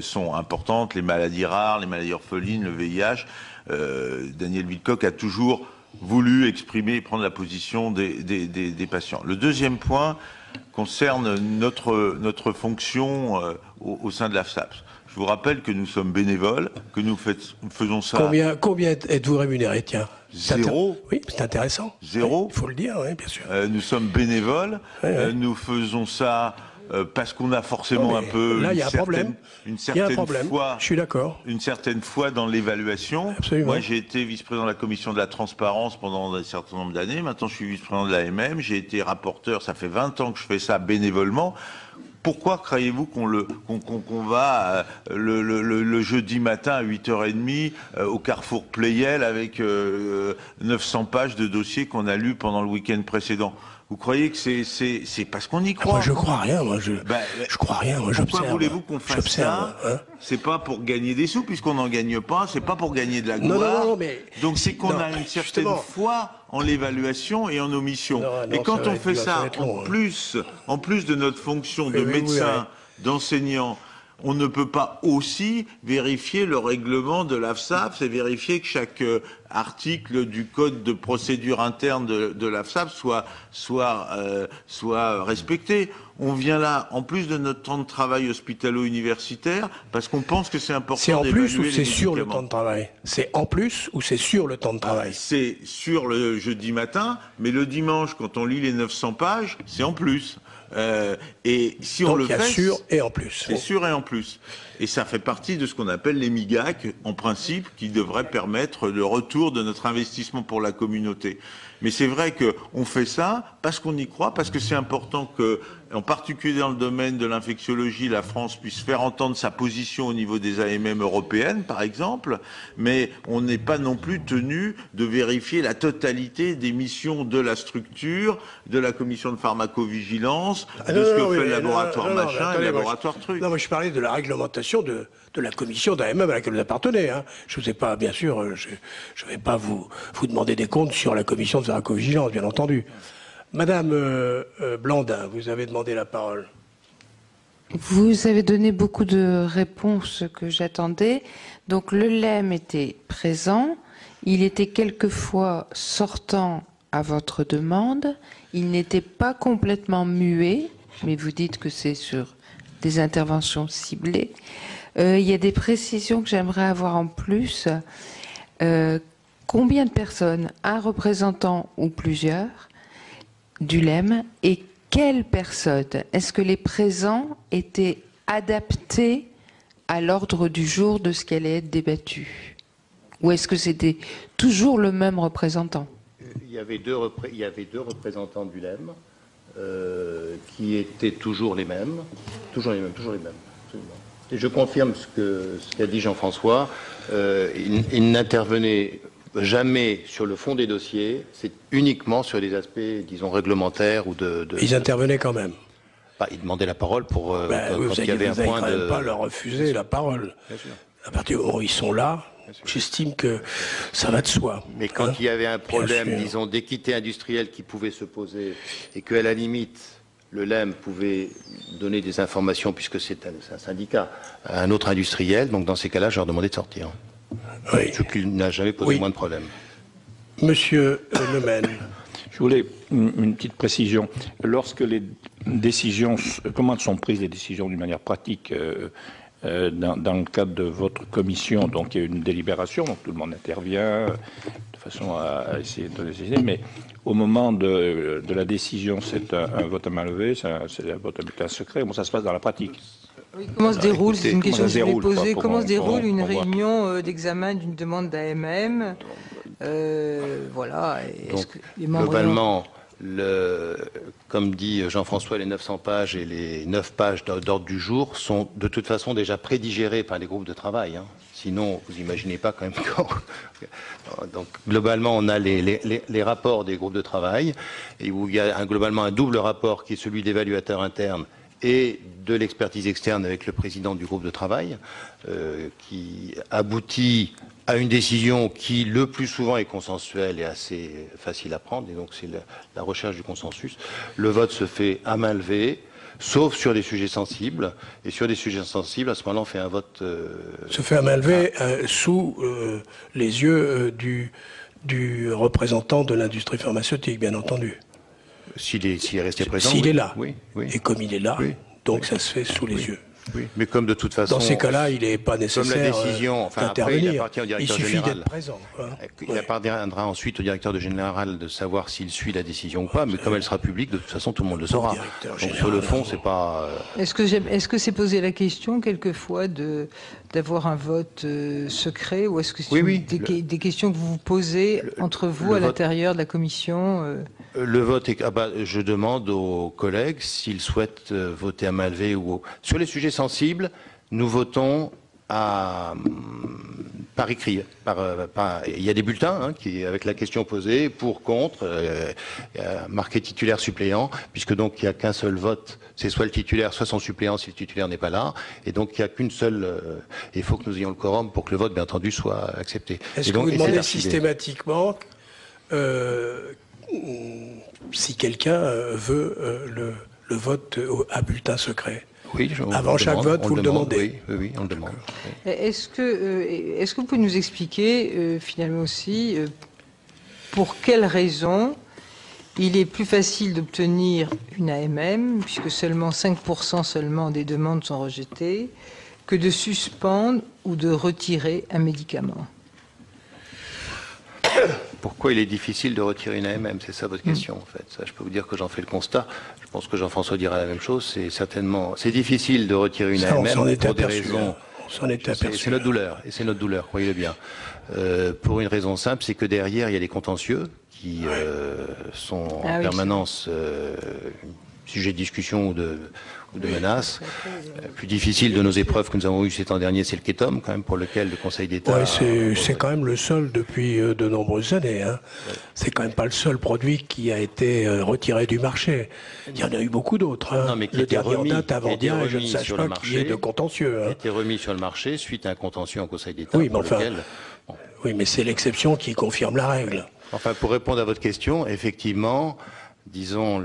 sont importantes, les maladies rares, les maladies orphelines, le VIH, Daniel Wittkopf a toujours voulu exprimer et prendre la position des patients. Le deuxième point concerne notre fonction au sein de l'AFSAPS. Je vous rappelle que nous sommes bénévoles, que nous faisons ça... Combien êtes-vous rémunéré, tiens? 0. Oui, c'est intéressant. 0. Il faut le dire, oui, bien sûr. Nous sommes bénévoles, nous faisons ça parce qu'on a forcément un peu... Là, il y a un problème. Une certaine foi, je suis d'accord. Une certaine foi dans l'évaluation. Absolument. Moi, j'ai été vice-président de la commission de la transparence pendant un certain nombre d'années. Maintenant, je suis vice-président de l'AMM. J'ai été rapporteur, ça fait 20 ans que je fais ça bénévolement. Pourquoi croyez-vous qu'on va le jeudi matin à 8h30 au Carrefour Pleyel avec 900 pages de dossiers qu'on a lus pendant le week-end précédent? Vous croyez que c'est parce qu'on y croit? Moi, je crois rien. Moi, je crois rien. Moi, j'observe. Pourquoi voulez-vous qu'on fasse ça? C'est pas pour gagner des sous, puisqu'on n'en gagne pas. C'est pas pour gagner de la gloire. Non, mais donc c'est qu'on a une certaine foi en l'évaluation et en nos missions. Et quand on fait ça, en plus de notre fonction de médecin, d'enseignant, on ne peut pas aussi vérifier le règlement de l'AFSAP, c'est vérifier que chaque article du code de procédure interne de l'AFSAP soit respecté. On vient là, en plus de notre temps de travail hospitalo-universitaire, parce qu'on pense que c'est important. C'est en plus ou c'est sur le temps de travail? C'est en plus ou c'est sur le temps de travail? C'est sur le jeudi matin, mais le dimanche, quand on lit les 900 pages, c'est en plus. Et si on le fait, sûr et en plus. C'est sûr et en plus. Et ça fait partie de ce qu'on appelle les MIGAC, en principe, qui devraient permettre le retour de notre investissement pour la communauté. Mais c'est vrai qu'on fait ça parce qu'on y croit, parce que c'est important que, en particulier dans le domaine de l'infectiologie, la France puisse faire entendre sa position au niveau des AMM européennes, par exemple, mais on n'est pas non plus tenu de vérifier la totalité des missions de la structure, de la commission de pharmacovigilance, de ce que fait le laboratoire machin et le laboratoire truc. Non, moi je parlais de la réglementation de la commission d'AMM à laquelle vous appartenez. Hein. Je vous ai pas, bien sûr, je ne vais pas vous demander des comptes sur la commission de pharmacovigilance, bien entendu. Madame Blandin, vous avez demandé la parole. Vous avez donné beaucoup de réponses que j'attendais. Donc le LEM était présent, il était quelquefois sortant à votre demande, il n'était pas complètement muet, mais vous dites que c'est sur des interventions ciblées. Il y a des précisions que j'aimerais avoir en plus. Combien de personnes, un représentant ou plusieurs, du LEM, et quelles personnes? Est-ce que les présents étaient adaptés à l'ordre du jour de ce qui allait être débattu? Ou est-ce que c'était toujours le même représentant? Il y avait deux représentants du LEM qui étaient toujours les mêmes. Absolument. Et je confirme ce qu'a dit Jean-François. Il n'intervenait jamais sur le fond des dossiers, c'est uniquement sur des aspects, disons, réglementaires ou de... Ils intervenaient quand même. Bah, ils demandaient la parole pour quand il y avait un point quand de... même pas leur refuser la parole. Bien sûr. À partir du moment où ils sont là, j'estime que ça va de soi. Mais quand il y avait un problème, sûr, disons, d'équité industrielle qui pouvait se poser et qu'à la limite, le LEM pouvait donner des informations, puisque c'est un syndicat, à un autre industriel, donc dans ces cas-là, je leur demandais de sortir. Oui. Ce qui n'a jamais posé moins de problème. Monsieur Le Maine. Je voulais une petite précision. Lorsque les décisions, comment sont prises les décisions d'une manière pratique dans le cadre de votre commission, donc il y a une délibération, donc tout le monde intervient de façon à essayer de décider, mais au moment de la décision, c'est un vote à main levée, c'est un vote à bulletin secret. Comment ça se passe dans la pratique? Oui, comment se déroule, c'est une question que je voulais poser, comment se déroule une pour voir. réunion d'examen d'une demande d'AMM voilà. Donc, globalement, comme dit Jean-François, les 900 pages et les 9 pages d'ordre du jour sont de toute façon déjà prédigérées par les groupes de travail. Hein. Sinon, vous imaginez pas quand même quand... Donc, globalement, on a les rapports des groupes de travail, et où il y a globalement un double rapport qui est celui d'évaluateur interne et de l'expertise externe avec le président du groupe de travail, qui aboutit à une décision qui, le plus souvent, est consensuelle et assez facile à prendre, et donc c'est la recherche du consensus. Le vote se fait à main levée, sauf sur des sujets sensibles, et sur des sujets sensibles, à ce moment-là, on fait un vote... se fait à main levée sous les yeux du représentant de l'industrie pharmaceutique, bien entendu. S'il est resté présent. S'il est là. Oui. Et comme il est là, donc ça se fait sous les yeux. Oui. Mais comme de toute façon... Dans ces cas-là, il n'est pas nécessaire d'intervenir. Il appartient au directeur suffit général. d'être présent. Hein. Il appartiendra ensuite au directeur général de savoir s'il suit la décision ou pas, mais comme elle sera publique, de toute façon, tout le monde le saura. Donc sur le fond, c'est pas... Est-ce que c'est posé la question, quelquefois, d'avoir un vote secret, ou est-ce que c'est des questions que vous vous posez entre vous à l'intérieur de la commission Le vote est... je demande aux collègues s'ils souhaitent voter à main levée ou... Sur les sujets sensibles, nous votons par écrit. Il y a des bulletins avec la question posée, pour, contre, marqué titulaire, suppléant, puisque donc il n'y a qu'un seul vote, c'est soit le titulaire, soit son suppléant si le titulaire n'est pas là, et donc il n'y a qu'une seule... il faut que nous ayons le quorum pour que le vote, bien entendu, soit accepté. Est-ce que vous demandez systématiquement si quelqu'un veut le vote à bulletin secret? Oui, avant chaque vote, vous le demandez. Oui, on le demande. Est-ce que vous pouvez nous expliquer, finalement aussi, pour quelles raisons il est plus facile d'obtenir une AMM, puisque seulement 5% seulement des demandes sont rejetées, que de suspendre ou de retirer un médicament? Pourquoi il est difficile de retirer une AMM? C'est ça votre question, en fait. Ça, je peux vous dire que j'en fais le constat. Je pense que Jean-François dira la même chose. C'est difficile de retirer une AMM pour des raisons... C'est notre douleur, et c'est notre douleur, croyez-le bien. Pour une raison simple, c'est que derrière, il y a des contentieux qui sont en permanence sujet de discussion ou de menaces. Plus difficile de nos épreuves que nous avons eues ces temps derniers, c'est le Ketom, quand même, pour lequel le Conseil d'État... Ouais, c'est quand même le seul depuis de nombreuses années. Hein. Ouais. C'est quand même pas le seul produit qui a été retiré du marché. Il y en a eu beaucoup d'autres. Hein. Non, mais le dernier en date avant-hier, et je ne sache pas qui est de contentieux. Hein. A été remis sur le marché suite à un contentieux en Conseil d'État. Oui, mais enfin, oui, mais c'est l'exception qui confirme la règle. Enfin, pour répondre à votre question, effectivement, disons,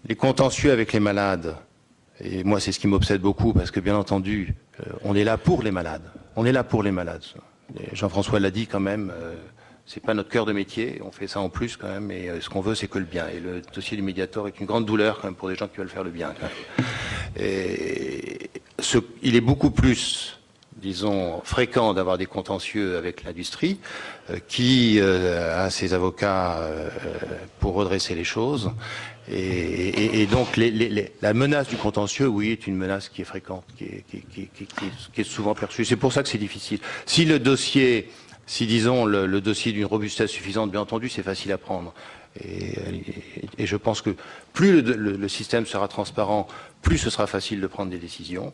les contentieux avec les malades, et moi c'est ce qui m'obsède beaucoup, parce que bien entendu, on est là pour les malades. On est là pour les malades. Jean-François l'a dit quand même, c'est pas notre cœur de métier, on fait ça en plus quand même, et ce qu'on veut c'est que le bien. Et le dossier du Mediator est une grande douleur quand même pour des gens qui veulent faire le bien. Quand même. Et il est beaucoup plus, disons, fréquent d'avoir des contentieux avec l'industrie qui a ses avocats pour redresser les choses. Et donc la menace du contentieux, oui, est une menace qui est fréquente, qui est souvent perçue. C'est pour ça que c'est difficile. Si le dossier, disons le dossier d'une robustesse suffisante, bien entendu, c'est facile à prendre. Et je pense que plus le système sera transparent, plus ce sera facile de prendre des décisions.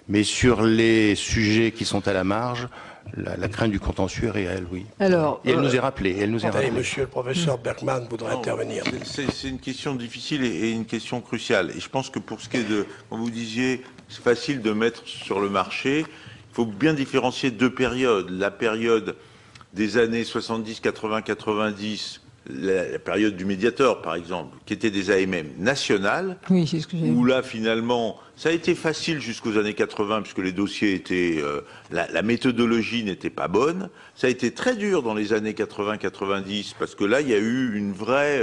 Mais sur les sujets qui sont à la marge, la crainte du contentieux est réelle, oui. Alors, et elle nous est rappelée. Monsieur le professeur Bergman voudrait intervenir. C'est une question difficile et une question cruciale. Et je pense que pour ce qui est de, comme vous disiez, c'est facile de mettre sur le marché. Il faut bien différencier deux périodes. La période des années 70, 80, 90, la période du Mediator, par exemple, qui était des AMM nationales, oui, c'est ce que j'ai où là, finalement, ça a été facile jusqu'aux années 80, puisque les dossiers étaient... la méthodologie n'était pas bonne. Ça a été très dur dans les années 80-90, parce que là, il y a eu une vraie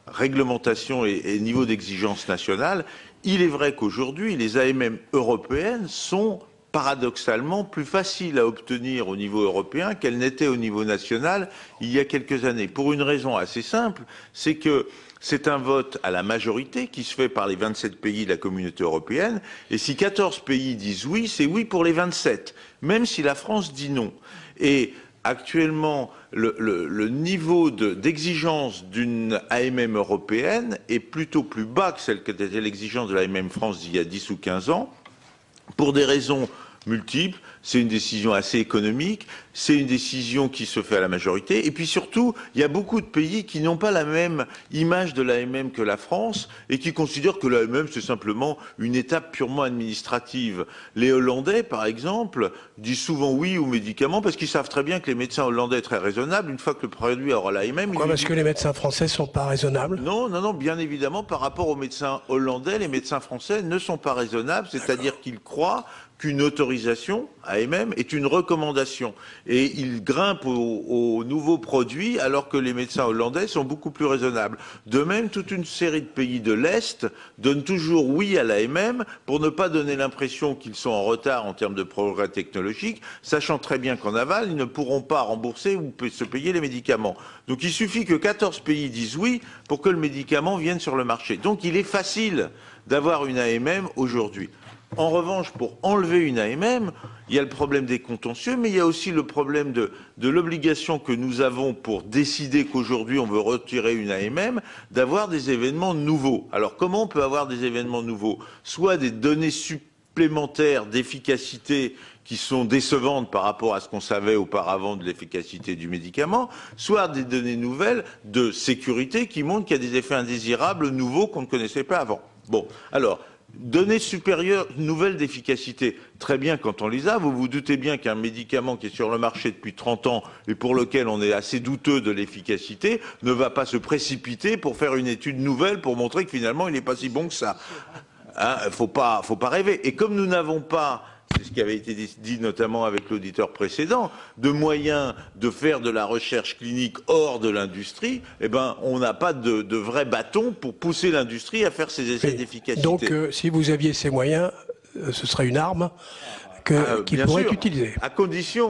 réglementation et niveau d'exigence nationale. Il est vrai qu'aujourd'hui, les AMM européennes sont paradoxalement plus faciles à obtenir au niveau européen qu'elles n'étaient au niveau national il y a quelques années. Pour une raison assez simple, c'est que c'est un vote à la majorité qui se fait par les 27 pays de la communauté européenne, et si 14 pays disent oui, c'est oui pour les 27, même si la France dit non. Et actuellement, le niveau d'exigence d'une AMM européenne est plutôt plus bas que celle qu'était l'exigence de l'AMM France d'il y a 10 ou 15 ans, pour des raisons multiples. C'est une décision assez économique, c'est une décision qui se fait à la majorité, et puis surtout, il y a beaucoup de pays qui n'ont pas la même image de l'AMM que la France, et qui considèrent que l'AMM, c'est simplement une étape purement administrative. Les Hollandais, par exemple, disent souvent oui aux médicaments, parce qu'ils savent très bien que les médecins hollandais sont très raisonnables, une fois que le produit aura l'AMM... Pourquoi? Parce que les médecins français ne sont pas raisonnables? Non, non, non, bien évidemment, par rapport aux médecins hollandais, les médecins français ne sont pas raisonnables, c'est-à-dire qu'ils croient qu'une autorisation AMM est une recommandation. Et ils grimpent aux nouveaux produits alors que les médecins hollandais sont beaucoup plus raisonnables. De même, toute une série de pays de l'Est donnent toujours oui à l'AMM pour ne pas donner l'impression qu'ils sont en retard en termes de progrès technologiques, sachant très bien qu'en aval, ils ne pourront pas rembourser ou se payer les médicaments. Donc il suffit que 14 pays disent oui pour que le médicament vienne sur le marché. Donc il est facile d'avoir une AMM aujourd'hui. En revanche, pour enlever une AMM, il y a le problème des contentieux, mais il y a aussi le problème de l'obligation que nous avons pour décider qu'aujourd'hui on veut retirer une AMM, d'avoir des événements nouveaux. Alors comment on peut avoir des événements nouveaux? Soit des données supplémentaires d'efficacité qui sont décevantes par rapport à ce qu'on savait auparavant de l'efficacité du médicament, soit des données nouvelles de sécurité qui montrent qu'il y a des effets indésirables nouveaux qu'on ne connaissait pas avant. Bon, alors... Données supérieures, nouvelles d'efficacité, très bien quand on les a. Vous vous doutez bien qu'un médicament qui est sur le marché depuis 30 ans et pour lequel on est assez douteux de l'efficacité ne va pas se précipiter pour faire une étude nouvelle pour montrer que finalement il n'est pas si bon que ça. Hein, faut pas rêver. Et comme nous n'avons pas, c'est ce qui avait été dit notamment avec l'auditeur précédent, de moyens de faire de la recherche clinique hors de l'industrie, eh ben, on n'a pas de vrai bâton pour pousser l'industrie à faire ses essais d'efficacité. Donc, si vous aviez ces moyens, ce serait une arme qui pourrait être utilisée. À condition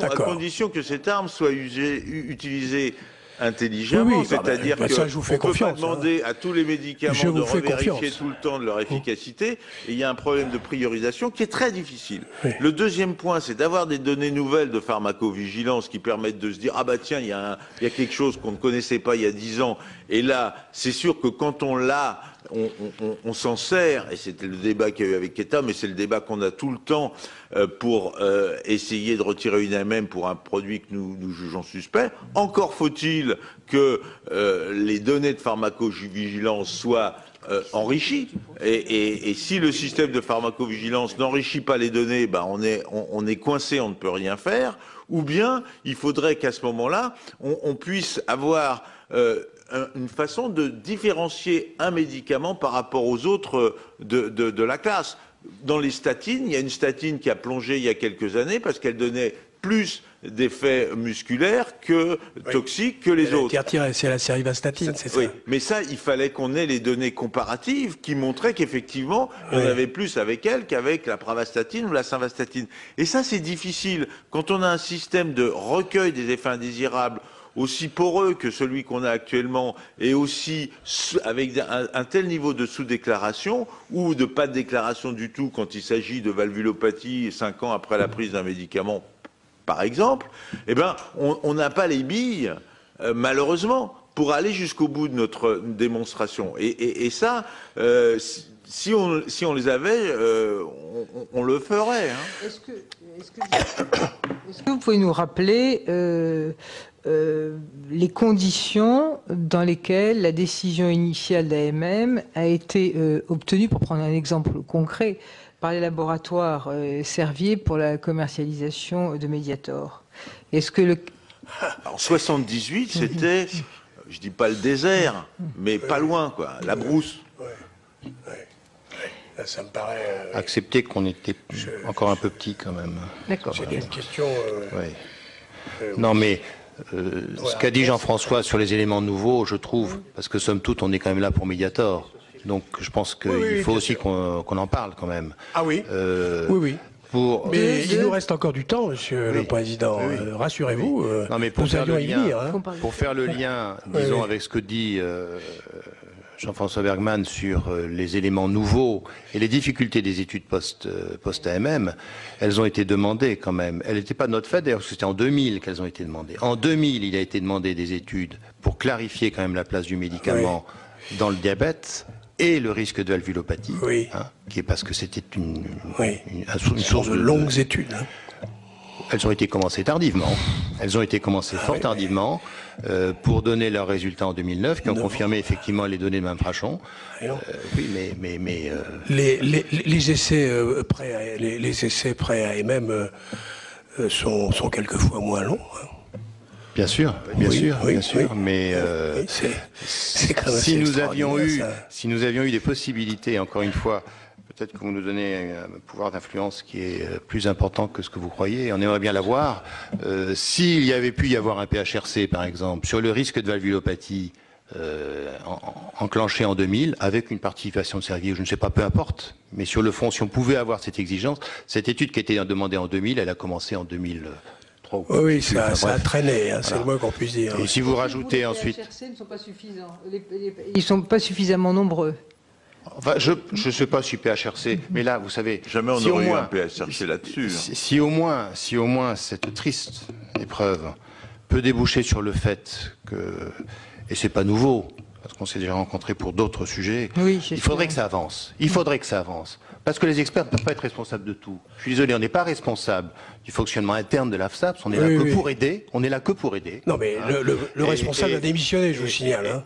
que cette arme soit utilisée intelligemment. Oui, C'est-à-dire ça, je vous fais qu'on ne peut pas confiance, demander à tous les médicaments Je de vous fais revérifier confiance. tout le temps de leur efficacité. Et il y a un problème de priorisation qui est très difficile. Oui. Le deuxième point, c'est d'avoir des données nouvelles de pharmacovigilance qui permettent de se dire, ah bah tiens, il y a quelque chose qu'on ne connaissait pas il y a 10 ans. Et là, c'est sûr que quand on l'a, on s'en sert, et c'était le débat qu'il y a eu avec Keta, mais c'est le débat qu'on a tout le temps pour essayer de retirer une AMM pour un produit que nous jugeons suspect. Encore faut-il que les données de pharmacovigilance soient enrichies. Et si le système de pharmacovigilance n'enrichit pas les données, ben on est coincé, on ne peut rien faire. Ou bien, il faudrait qu'à ce moment-là, on puisse avoir une façon de différencier un médicament par rapport aux autres de la classe. Dans les statines, il y a une statine qui a plongé il y a quelques années parce qu'elle donnait plus d'effets musculaires que toxiques que les autres. C'est la sérivastatine, c'est ça? Oui, mais ça, il fallait qu'on ait les données comparatives qui montraient qu'effectivement, il y en avait plus avec elle qu'avec la pravastatine ou la simvastatine. Et ça, c'est difficile. Quand on a un système de recueil des effets indésirables aussi poreux que celui qu'on a actuellement et aussi avec un tel niveau de sous-déclaration ou de pas de déclaration du tout quand il s'agit de valvulopathie 5 ans après la prise d'un médicament, par exemple, eh ben, on n'a pas les billes, malheureusement, pour aller jusqu'au bout de notre démonstration. Et ça, si on les avait, on le ferait. Hein. Est-ce que vous pouvez nous rappeler les conditions dans lesquelles la décision initiale d'AMM a été obtenue, pour prendre un exemple concret, par les laboratoires Servier pour la commercialisation de Mediator? Est-ce que En 78, c'était, je dis pas le désert, mais pas loin, quoi, la brousse. Là, ça me paraît... Accepter qu'on était encore un peu petit quand même. D'accord. C'est une question... Non, mais ce qu'a dit Jean-François sur les éléments nouveaux, je trouve, parce que somme toute, on est quand même là pour Mediator. Donc je pense qu'il faut aussi qu'on en parle quand même. Ah oui, oui. Mais il nous reste encore du temps, Monsieur le Président. Rassurez-vous, non, mais pour nous faire allions le y lien, venir. Hein. Pour faire le lien, disons, avec ce que dit Jean-François Bergmann sur les éléments nouveaux et les difficultés des études post-AMM, elles ont été demandées quand même. Elles n'étaient pas de notre fait, d'ailleurs, parce que c'était en 2000 qu'elles ont été demandées. En 2000, il a été demandé des études pour clarifier quand même la place du médicament dans le diabète et le risque de valvulopathie, qui est parce que c'était une source de longues études. Hein. Elles ont été commencées tardivement. Elles ont été commencées fort tardivement pour donner leurs résultats en 2009, qui ont confirmé effectivement les données de Mme Frachon. Les essais pré-AMM sont quelquefois moins longs. Hein. Bien sûr, mais si nous avions eu des possibilités, encore une fois, peut-être que vous nous donnez un pouvoir d'influence qui est plus important que ce que vous croyez, on aimerait bien l'avoir. S'il y avait pu y avoir un PHRC, par exemple, sur le risque de valvulopathie enclenché en 2000, avec une participation de Servier, je ne sais pas, peu importe, mais sur le fond, si on pouvait avoir cette exigence, cette étude qui a été demandée en 2000, elle a commencé en 2003. Oui, ça a traîné, hein, c'est le moins qu'on puisse dire. Et si vous rajoutez ensuite... Les PHRC ne sont pas suffisants. Ils ne sont pas suffisamment nombreux. Enfin, je ne sais pas si PHRC, mais là, vous savez... Jamais on aurait eu un PHRC là-dessus. Si au moins cette triste épreuve peut déboucher sur le fait que... Et c'est pas nouveau, parce qu'on s'est déjà rencontrés pour d'autres sujets. Il faudrait que ça avance. Il faudrait que ça avance. Parce que les experts ne peuvent pas être responsables de tout. Je suis désolé, on n'est pas responsable du fonctionnement interne de l'AFSAPS, on est là que pour aider. On est là que pour aider. Non, mais le responsable a démissionné, je vous signale. Hein.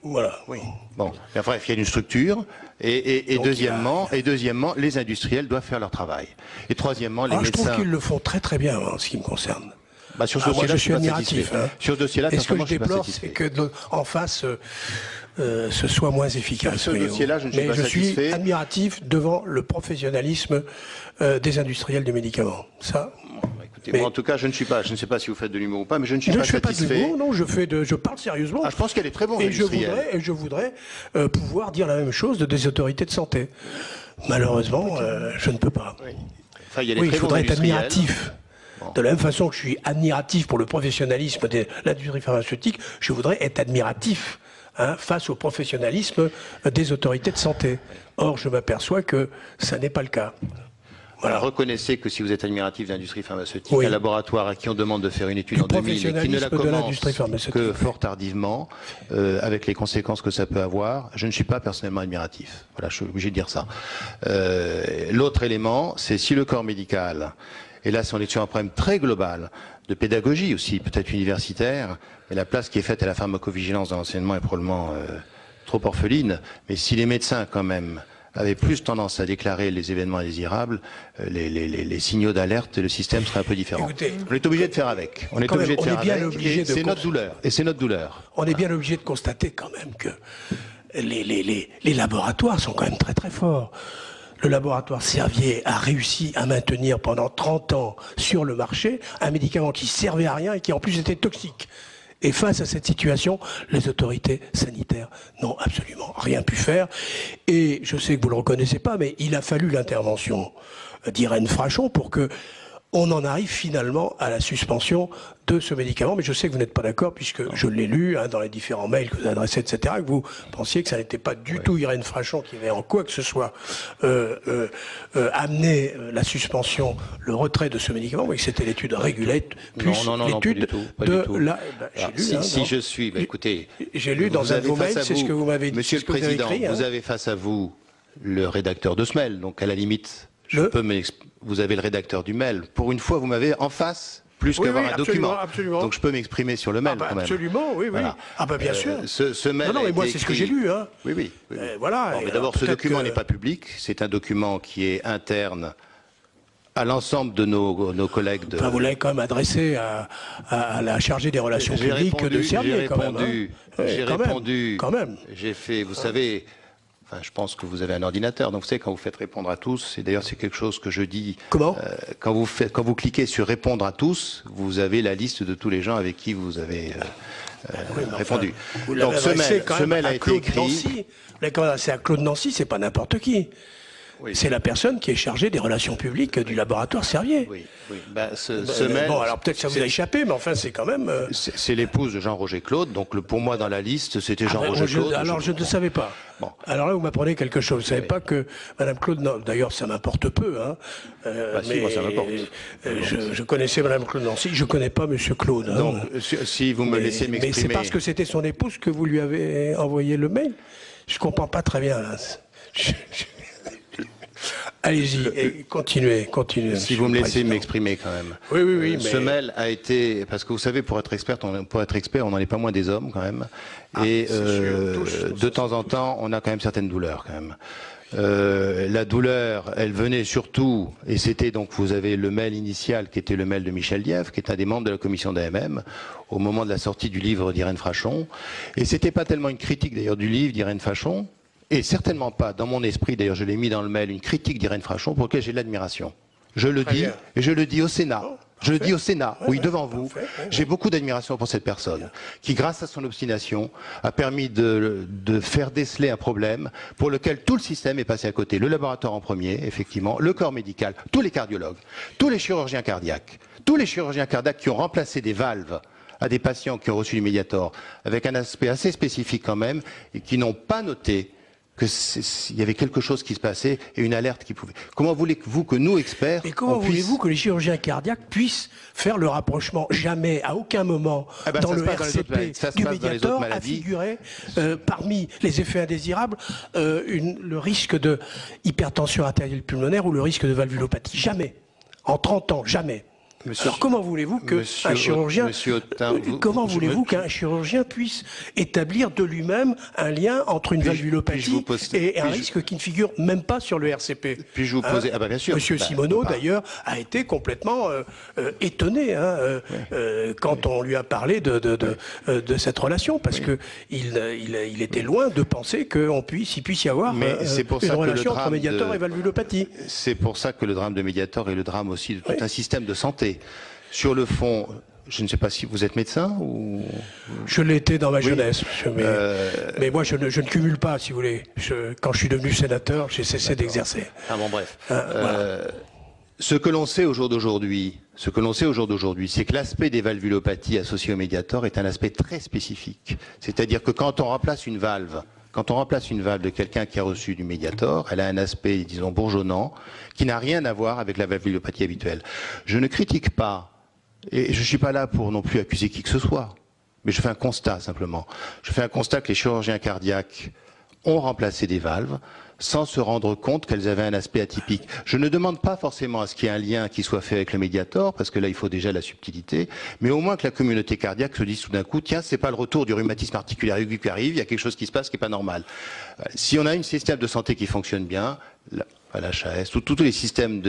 Voilà. Oui. Bon. Mais bref, il y a une structure. Et deuxièmement, les industriels doivent faire leur travail. Et troisièmement, les médecins... Je trouve qu'ils le font très très bien, en ce qui me concerne. Bah, sur ce dossier-là, je suis admiratif. Hein. Sur ce dossier-là, ce que je déplore, c'est que en face, ce soit moins efficace. Sur ce dossier-là, je ne suis pas satisfait. Je suis admiratif devant le professionnalisme des industriels du médicament. Ça. Écoutez, moi, en tout cas, je ne sais pas si vous faites de l'humour ou pas, mais je ne suis pas satisfait. Je ne fais pas de l'humour, non, je parle sérieusement. Je pense qu'elle est très bonne, industrielle. Et je voudrais pouvoir dire la même chose des autorités de santé. Malheureusement, je ne peux pas. Oui. Enfin, il y a il faudrait être admiratif. De la même façon que je suis admiratif pour le professionnalisme de l'industrie pharmaceutique, je voudrais être admiratif face au professionnalisme des autorités de santé. Or, je m'aperçois que ça n'est pas le cas. Voilà. Reconnaissez que si vous êtes admiratif de l'industrie pharmaceutique, un laboratoire à qui on demande de faire une étude en 2000 et qui ne la commence que fort tardivement, avec les conséquences que ça peut avoir, je ne suis pas personnellement admiratif. Voilà, je suis obligé de dire ça. L'autre élément, c'est si le corps médical, et là, on est sur un problème très global, de pédagogie aussi, peut-être universitaire, mais la place qui est faite à la pharmacovigilance dans l'enseignement est probablement trop orpheline, mais si les médecins, quand même, avaient plus tendance à déclarer les événements indésirables, les signaux d'alerte, le système serait un peu différent. Écoutez, on est obligé de faire avec. On est obligé de faire avec. C'est notre douleur. Et c'est notre douleur. On est bien obligé de constater quand même que les laboratoires sont quand même très très forts. Le laboratoire Servier a réussi à maintenir pendant 30 ans sur le marché un médicament qui servait à rien et qui en plus était toxique. Et face à cette situation, les autorités sanitaires n'ont absolument rien pu faire. Et je sais que vous ne le reconnaissez pas, mais il a fallu l'intervention d'Irène Frachon pour que on en arrive finalement à la suspension de ce médicament. Mais je sais que vous n'êtes pas d'accord, puisque je l'ai lu dans les différents mails que vous adressez, etc., que vous pensiez que ça n'était pas du tout Irène Frachon qui avait en quoi que ce soit amené la suspension, le retrait de ce médicament, mais que c'était l'étude régulée, plus l'étude de la... je suis... écoutez... J'ai lu dans un de vos mails, c'est ce que vous m'avez dit. Monsieur le Président, vous avez face à vous le rédacteur de ce mail, donc à la limite... Vous avez le rédacteur du mail. Pour une fois, vous m'avez en face, plus qu'avoir un document. Absolument. Donc je peux m'exprimer sur le mail quand même. Absolument, oui. Voilà. Ah bah bien sûr. Ce mail non, mais moi c'est ce que j'ai lu. Oui. Voilà. Bon, mais d'abord, ce document n'est pas public. C'est un document qui est interne à l'ensemble de nos collègues de... Enfin, vous l'avez quand même adressé à la chargée des relations publiques de Servier, quand même. J'ai répondu. Quand même. J'ai fait, vous savez... Enfin, je pense que vous avez un ordinateur, donc vous savez, quand vous faites répondre à tous, et d'ailleurs c'est quelque chose que je dis... Comment quand vous cliquez sur répondre à tous, vous avez la liste de tous les gens avec qui vous avez répondu. Donc ce mail a été écrit... C'est à Claude Nancy, c'est pas n'importe qui. Oui. C'est la personne qui est chargée des relations publiques du laboratoire Servier. Oui. Ce mail, bon, alors peut-être que ça vous a échappé, mais enfin, c'est quand même... C'est l'épouse de Jean-Roger Claude, donc pour moi, dans la liste, c'était Jean-Roger Claude. Alors, je ne savais pas. Bon. Alors là, vous m'apprenez quelque chose. Vous ne savez pas que Madame Claude... D'ailleurs, ça m'importe peu. Si, moi, ça m'importe. Je connaissais Madame Claude Nancy, je ne connais pas Monsieur Claude. Donc, si vous me laissez m'exprimer... Mais c'est parce que c'était son épouse que vous lui avez envoyé le mail. Je ne comprends pas très bien. Allez-y, continuez. Si vous me laissez m'exprimer quand même. Oui. Ce mail a été... Parce que vous savez, pour être expert, on n'en est pas moins des hommes quand même. Et de temps en temps, on a quand même certaines douleurs quand même. La douleur, elle venait surtout, et c'était donc, vous avez le mail initial qui était le mail de Michel Dièvre, qui est un des membres de la commission d'AMM, au moment de la sortie du livre d'Irène Frachon. Et c'était pas tellement une critique d'ailleurs du livre d'Irène Frachon, et certainement pas, dans mon esprit, d'ailleurs je l'ai mis dans le mail, une critique d'Irène Frachon pour laquelle j'ai de l'admiration. Je le dis, et je le dis au Sénat. Je le dis au Sénat, oui, devant vous. J'ai beaucoup d'admiration pour cette personne qui, grâce à son obstination, a permis de faire déceler un problème pour lequel tout le système est passé à côté. Le laboratoire en premier, effectivement, le corps médical, tous les cardiologues, tous les chirurgiens cardiaques qui ont remplacé des valves à des patients qui ont reçu du Mediator, avec un aspect assez spécifique quand même, et qui n'ont pas noté qu'il y avait quelque chose qui se passait et une alerte qui pouvait... Comment voulez-vous que nous, experts... Mais comment voulez-vous que les chirurgiens cardiaques puissent faire le rapprochement? Jamais, à aucun moment, dans le RCP du Mediator, a figuré parmi les effets indésirables le risque de hypertension artérielle pulmonaire ou le risque de valvulopathie. Jamais. En 30 ans, jamais. Alors comment voulez-vous qu'un chirurgien, qu'un chirurgien puisse établir de lui-même un lien entre une valvulopathie et un risque qui ne figure même pas sur le RCP? Puis-je vous poser... bien sûr. Monsieur Simoneau, d'ailleurs, a été complètement étonné quand on lui a parlé de cette relation, parce que il était loin de penser qu'il puisse y avoir une relation entre Mediator et valvulopathie. C'est pour ça que le drame de Mediator est le drame aussi de tout un système de santé. Sur le fond, je ne sais pas si vous êtes médecin ou... Je l'ai été dans ma jeunesse, mais moi je ne cumule pas, si vous voulez. Quand je suis devenu sénateur, j'ai cessé d'exercer. Bon, bref. Voilà. Ce que l'on sait au jour d'aujourd'hui, c'est que l'aspect des valvulopathies associées au Mediator est un aspect très spécifique. C'est-à-dire que quand on remplace une valve de quelqu'un qui a reçu du Mediator, elle a un aspect, disons, bourgeonnant, qui n'a rien à voir avec la valvulopathie habituelle. Je ne critique pas, et je ne suis pas là pour non plus accuser qui que ce soit, mais je fais un constat simplement. Je fais un constat que les chirurgiens cardiaques ont remplacé des valves sans se rendre compte qu'elles avaient un aspect atypique. Je ne demande pas forcément à ce qu'il y ait un lien qui soit fait avec le Mediator, parce que là, il faut déjà la subtilité, mais au moins que la communauté cardiaque se dise tout d'un coup, tiens, c'est pas le retour du rhumatisme articulaire aigu qui arrive, il y a quelque chose qui se passe qui n'est pas normal. Si on a un système de santé qui fonctionne bien, l'HAS, tous les systèmes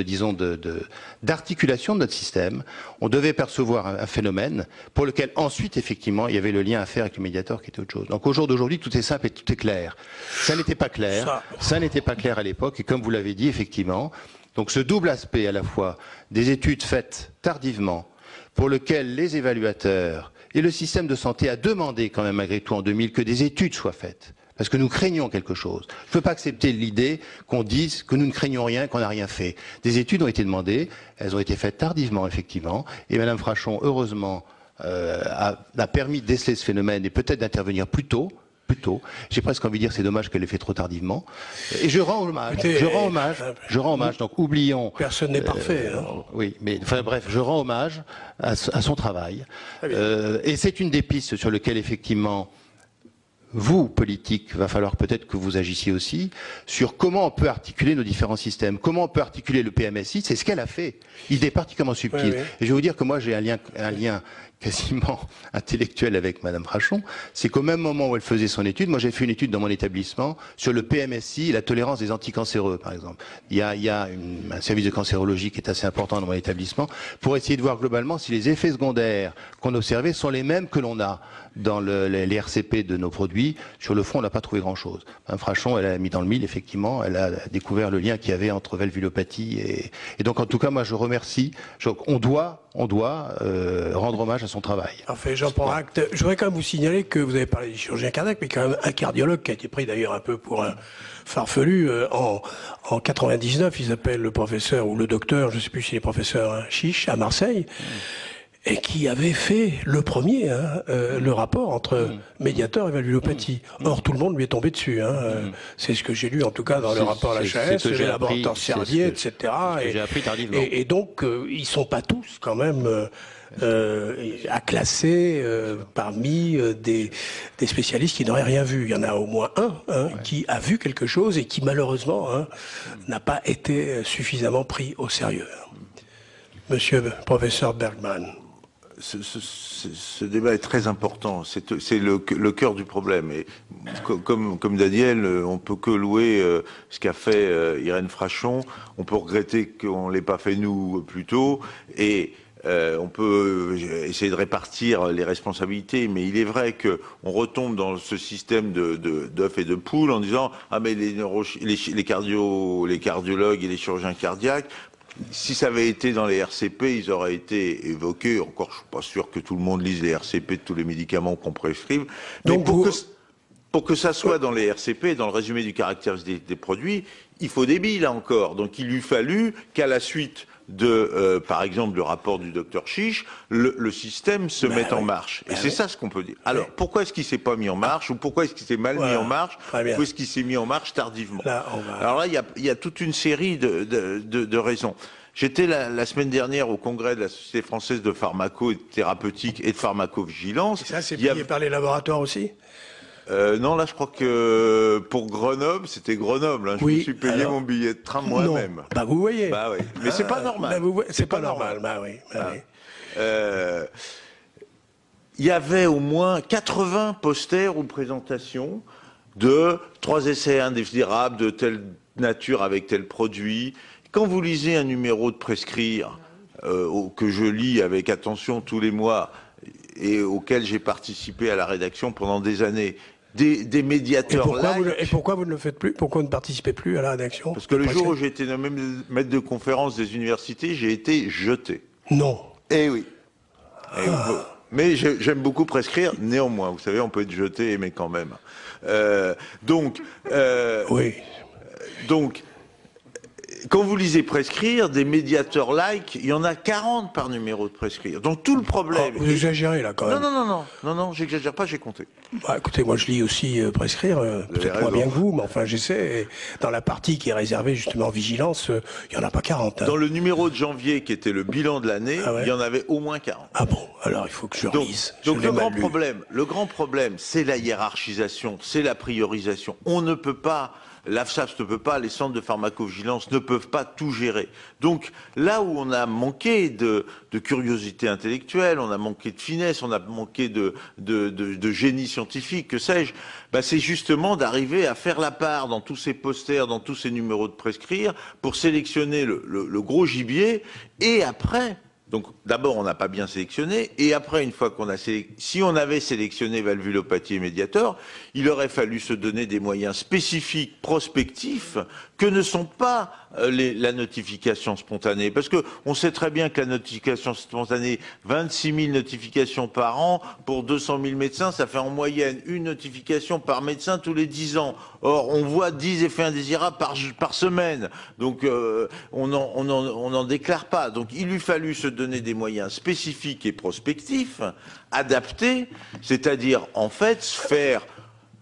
d'articulation de notre système, on devait percevoir un phénomène pour lequel ensuite, effectivement, il y avait le lien à faire avec le Mediator qui était autre chose. Donc au jour d'aujourd'hui, tout est simple et tout est clair. Ça n'était pas clair. Ça n'était pas clair à l'époque et comme vous l'avez dit, effectivement, donc ce double aspect à la fois des études faites tardivement pour lequel les évaluateurs et le système de santé a demandé quand même malgré tout en 2000 que des études soient faites. Parce que nous craignons quelque chose. Je ne peux pas accepter l'idée qu'on dise que nous ne craignons rien, qu'on n'a rien fait. Des études ont été demandées, elles ont été faites tardivement, effectivement, et Mme Frachon, heureusement, a permis de déceler ce phénomène et peut-être d'intervenir plus tôt. J'ai presque envie de dire c'est dommage qu'elle l'ait fait trop tardivement. Et je rends hommage. Donc oublions. Personne n'est parfait. Oui, mais enfin bref, je rends hommage à son travail. Et c'est une des pistes sur lesquelles effectivement. Vous, politiques, va falloir peut-être que vous agissiez aussi sur comment on peut articuler nos différents systèmes, comment on peut articuler le PMSI, c'est ce qu'elle a fait. Il est particulièrement subtil. Oui. Et je vais vous dire que moi j'ai un lien quasiment intellectuel avec Madame Frachon, c'est qu'au même moment où elle faisait son étude, moi j'ai fait une étude dans mon établissement sur le PMSI et la tolérance des anticancéreux, par exemple. Il y a un service de cancérologie qui est assez important dans mon établissement pour essayer de voir globalement si les effets secondaires qu'on observait sont les mêmes que l'on a dans les RCP de nos produits. Sur le fond, on n'a pas trouvé grand-chose. Madame Frachon, elle a mis dans le mille, effectivement, elle a découvert le lien qu'il y avait entre valvulopathie et donc en tout cas, moi je remercie. On doit rendre hommage à son travail. Enfin, j'en prends acte. Je voudrais quand même vous signaler que vous avez parlé du chirurgien cardiaque, mais quand même un cardiologue qui a été pris d'ailleurs un peu pour un farfelu. En 99, il s'appelle le professeur ou le docteur, je ne sais plus s'il est professeur Chiche, à Marseille, et qui avait fait le premier, le rapport entre Mediator et valvulopathie. Or, tout le monde lui est tombé dessus. C'est ce que j'ai lu, en tout cas, dans le rapport l'HAS, le laboratoire Servier, etc. J'ai appris tardivement. Et donc, ils sont pas tous, quand même... à classer parmi des spécialistes qui n'auraient rien vu. Il y en a au moins un qui a vu quelque chose et qui malheureusement n'a pas été suffisamment pris au sérieux. Monsieur le professeur Bergman. Ce débat est très important. C'est le cœur du problème. Et comme Daniel, on peut que louer ce qu'a fait Irène Frachon. On peut regretter qu'on ne l'ait pas fait nous plus tôt. Et on peut essayer de répartir les responsabilités, mais il est vrai qu'on retombe dans ce système d'œufs et de poules en disant « Ah mais les cardiologues et les chirurgiens cardiaques, si ça avait été dans les RCP, ils auraient été évoqués. Encore, je suis pas sûr que tout le monde lise les RCP de tous les médicaments qu'on prescrive. Mais donc pour que ça soit dans les RCP, dans le résumé du caractère des produits, il faut des billes, là encore. Donc il eût fallu qu'à la suite de, par exemple, le rapport du docteur Chiche, le système se mette en marche. Et c'est ça ce qu'on peut dire. Alors, pourquoi est-ce qu'il s'est pas mis en marche, ou pourquoi est-ce qu'il s'est mal mis en marche, ou est-ce qu'il s'est mis en marche tardivement? Alors là, il y a toute une série de raisons. J'étais la semaine dernière au congrès de la Société française de pharmacothérapeutique et de pharmacovigilance. Et ça, c'est payé par les laboratoires aussi? Non, là, je crois que pour Grenoble, c'était Grenoble. Je me suis payé mon billet de train moi-même. Bah, vous voyez. Bah oui. Mais c'est pas normal. C'est pas normal. Bah oui. Il y avait au moins 80 posters ou présentations de 3 essais indésirables de telle nature avec tel produit. Quand vous lisez un numéro de Prescrire, que je lis avec attention tous les mois, et auquel j'ai participé à la rédaction pendant des années, des médiateurs et pourquoi vous ne le faites plus? Pourquoi vous ne participez plus à la rédaction? Parce que le jour où j'ai été nommé maître de conférence des universités, j'ai été jeté. Non. Eh oui. Mais j'aime beaucoup Prescrire, néanmoins. Vous savez, on peut être jeté, mais quand même. Oui. Donc, quand vous lisez prescrire, des médiateurs like, il y en a 40 par numéro de prescrire. Donc tout le problème... Vous exagérez là quand même. Non, j'exagère pas, j'ai compté. Bah, écoutez, moi je lis aussi prescrire, peut-être moins bien que vous, mais enfin j'essaie. Dans la partie qui est réservée justement vigilance, il n'y en a pas 40. Hein. Dans le numéro de janvier qui était le bilan de l'année, il y en avait au moins 40. Ah bon, alors il faut que je relise. Donc le grand problème, c'est la hiérarchisation, c'est la priorisation. On ne peut pas... L'AFSAPS ne peut pas, les centres de pharmacovigilance ne peuvent pas tout gérer. Donc là où on a manqué de curiosité intellectuelle, on a manqué de finesse, on a manqué de génie scientifique, que sais-je, bah c'est justement d'arriver à faire la part dans tous ces posters, dans tous ces numéros de prescrire, pour sélectionner le gros gibier, et après... Donc d'abord on n'a pas bien sélectionné, et après une fois qu'on a si on avait sélectionné valvulopathie et médiator, il aurait fallu se donner des moyens spécifiques, prospectifs, que ne sont pas la notification spontanée. Parce que on sait très bien que la notification spontanée, 26 000 notifications par an, pour 200 000 médecins, ça fait en moyenne une notification par médecin tous les 10 ans. Or, on voit 10 effets indésirables par semaine. Donc, on n'en déclare pas. Donc, il lui fallut se donner des moyens spécifiques et prospectifs, adaptés, c'est-à-dire, en fait, faire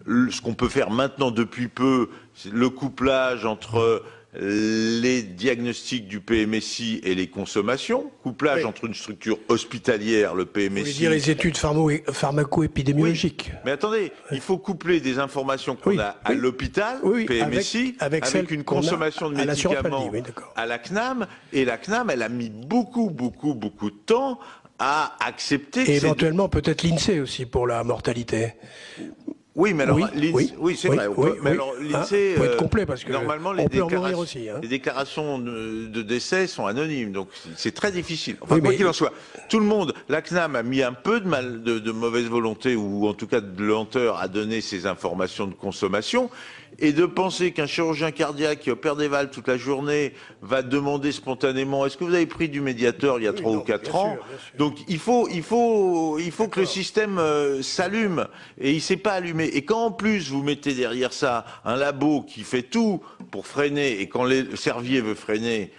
ce qu'on peut faire maintenant depuis peu, le couplage entre les diagnostics du PMSI et les consommations, couplage entre une structure hospitalière, le PMSI... Vous voulez dire les études pharmaco-épidémiologiques. Mais attendez, il faut coupler des informations qu'on a à l'hôpital, PMSI, avec une consommation de médicaments à la CNAM, et la CNAM, elle a mis beaucoup de temps à accepter... Et éventuellement peut-être l'INSEE aussi pour la mortalité. Oui, mais alors, c'est vrai. Mais alors, l'INSEE, faut être complet parce que normalement, les déclarations de décès sont anonymes, donc c'est très difficile. Enfin, quoi qu'il en soit, tout le monde, la CNAM a mis un peu de mauvaise volonté, ou en tout cas de lenteur, à donner ces informations de consommation. Et de penser qu'un chirurgien cardiaque qui opère des valves toute la journée va demander spontanément est-ce que vous avez pris du médiateur il y a 3 ou 4 ans. Donc il faut que le système s'allume, et il s'est pas allumé. Et quand en plus vous mettez derrière ça un labo qui fait tout pour freiner, et quand le Servier veut freiner,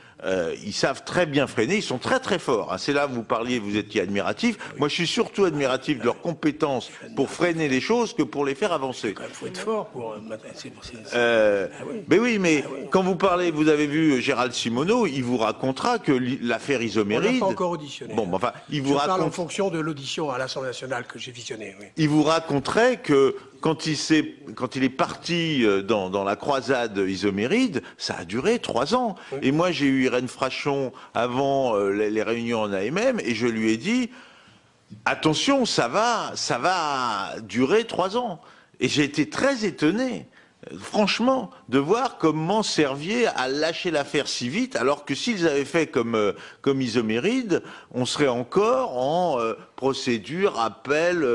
ils savent très bien freiner, ils sont très très forts. C'est là vous parliez, vous étiez admiratif. Moi je suis surtout admiratif de leurs compétences pour freiner les choses que pour les faire avancer. Il faut être fort pour... Mais oui, mais quand vous parlez, vous avez vu Gérald Simoneau, il vous racontera que l'affaire Isoméride... On l'a pas encore auditionné. Bon, enfin, il vous parle en fonction de l'audition à l'Assemblée nationale que j'ai visionnée. Oui. Il vous raconterait que quand il est parti dans la croisade Isoméride, ça a duré 3 ans. Oui. Et moi, j'ai eu Irène Frachon avant les réunions en AMM, et je lui ai dit attention, ça va durer 3 ans. Et j'ai été très étonné, franchement, de voir comment Servier a lâché l'affaire si vite, alors que s'ils avaient fait comme Isoméride, on serait encore en procédure, appel,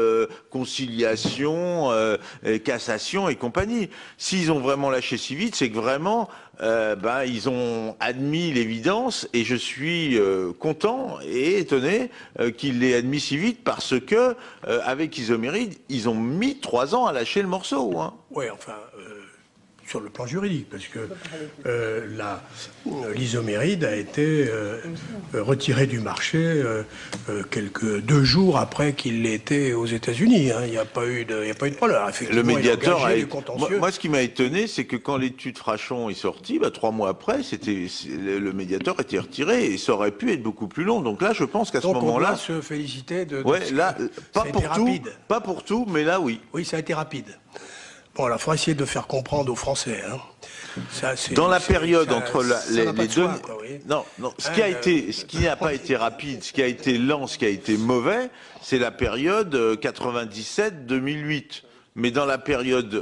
conciliation, cassation et compagnie. S'ils ont vraiment lâché si vite, c'est que vraiment, ils ont admis l'évidence, et je suis content et étonné qu'ils l'aient admis si vite, parce que avec Isoméride, ils ont mis 3 ans à lâcher le morceau. Hein. Oui, enfin... sur le plan juridique, parce que l'isoméride a été retiré du marché 2 jours après qu'il l'ait été aux États-Unis. Hein. Il n'y a pas eu de problème. Le médiateur moi, ce qui m'a étonné, c'est que quand l'étude Frachon est sortie, 3 mois après, le médiateur était retiré, et ça aurait pu être beaucoup plus long. Donc là, je pense qu'à ce moment-là, on doit se féliciter de là, pas pour tout, mais là, oui. Oui, ça a été rapide. Bon, alors, il faudra essayer de faire comprendre aux Français. Hein. Dans la période entre les deux... Non, ce qui n'a pas été rapide, ce qui a été lent, ce qui a été mauvais, c'est la période 97-2008. Mais dans la période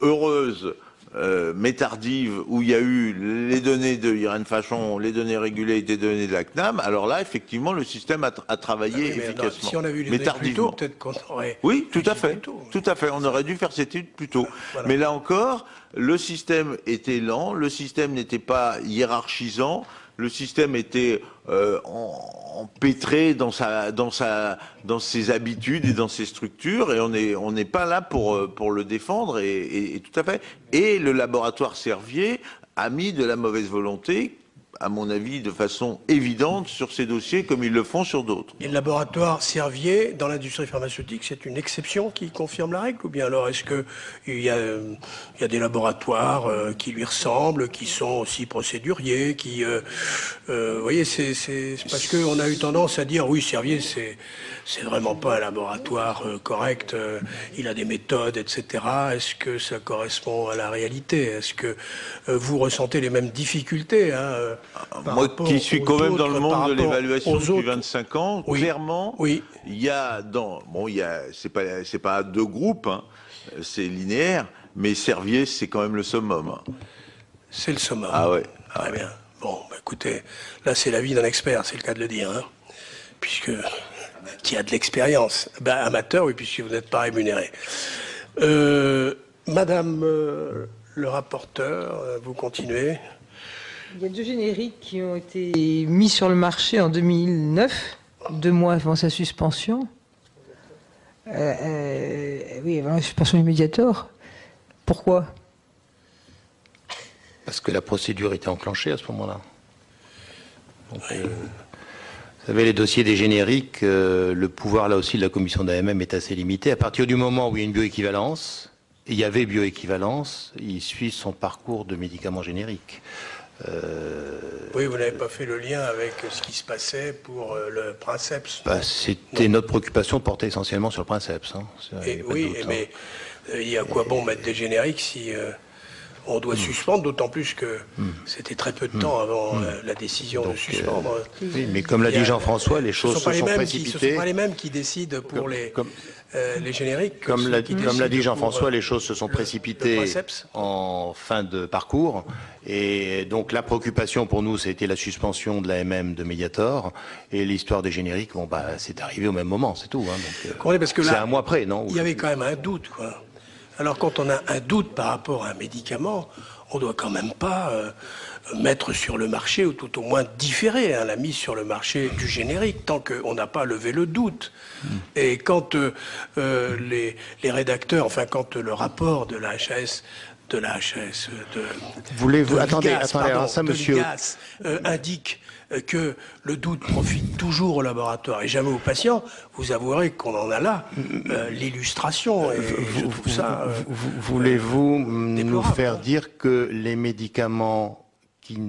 heureuse, mais tardive, où il y a eu les données de Irène Frachon, les données régulées et des données de la CNAM, alors là, effectivement, le système a travaillé efficacement. Si on avait eu les données plus tôt, peut-être qu'on aurait... Oui, tout à fait. Tout à fait. On aurait dû faire cette étude plus tôt. Voilà. Mais là encore, le système était lent, le système n'était pas hiérarchisant, le système était empêtré dans ses habitudes et dans ses structures, et on n'est pas là pour le défendre, et tout à fait. Et le laboratoire Servier a mis de la mauvaise volonté, à mon avis, de façon évidente sur ces dossiers, comme ils le font sur d'autres. Et le laboratoire Servier, dans l'industrie pharmaceutique, c'est une exception qui confirme la règle? Ou bien alors est-ce qu'il y a des laboratoires qui lui ressemblent, qui sont aussi procéduriers, qui... vous voyez, c'est parce qu'on a eu tendance à dire, oui, Servier, c'est vraiment pas un laboratoire correct, il a des méthodes, etc. Est-ce que ça correspond à la réalité? Est-ce que vous ressentez les mêmes difficultés moi qui suis quand même dans le monde de l'évaluation depuis 25 ans, oui. clairement, oui. il y a c'est pas deux groupes, hein, c'est linéaire, mais Servier, c'est quand même le summum. Hein. C'est le summum. Ah ouais. Très bien. Bon, bah, écoutez, là c'est l'avis d'un expert, c'est le cas de le dire, hein, puisque qui a de l'expérience. Ben, amateur, oui, puisque vous n'êtes pas rémunéré. Madame le rapporteur, vous continuez. Il y a 2 génériques qui ont été mis sur le marché en 2009, 2 mois avant sa suspension. Oui, avant la suspension du Mediator. Pourquoi? Parce que la procédure était enclenchée à ce moment-là. Donc, vous savez, les dossiers des génériques, le pouvoir là aussi de la commission d'AMM est assez limité. À partir du moment où il y a une bioéquivalence, et il y avait bioéquivalence, il suit son parcours de médicaments génériques. Oui, vous n'avez pas fait le lien avec ce qui se passait pour le Princeps. C'était notre préoccupation de porter essentiellement sur le Princeps. Hein. Oui, mais il y a quoi bon mettre des génériques si on doit suspendre, d'autant plus que c'était très peu de temps avant la décision de suspendre. Oui, mais comme l'a dit Jean-François, les choses se sont précipitées. Ce ne sont pas les mêmes qui décident pour les génériques. Comme l'a dit Jean-François, les choses se sont précipitées en fin de parcours. Et donc la préoccupation pour nous, c'était la suspension de l'AMM de Mediator. Et l'histoire des génériques, bon, bah, c'est arrivé au même moment, c'est tout. Hein, c'est un mois près, non? Il y avait quand même un doute, quoi. Alors quand on a un doute par rapport à un médicament, on ne doit quand même pas mettre sur le marché, ou tout au moins différer la mise sur le marché du générique, tant qu'on n'a pas levé le doute. Et quand les rédacteurs, enfin quand le rapport de la HAS, voulez-vous attendez, alors ça, monsieur, indique que le doute profite toujours au laboratoire et jamais au patient, vous avouerez qu'on en a là l'illustration. Et je trouve ça. Voulez-vous nous faire dire que les médicaments qui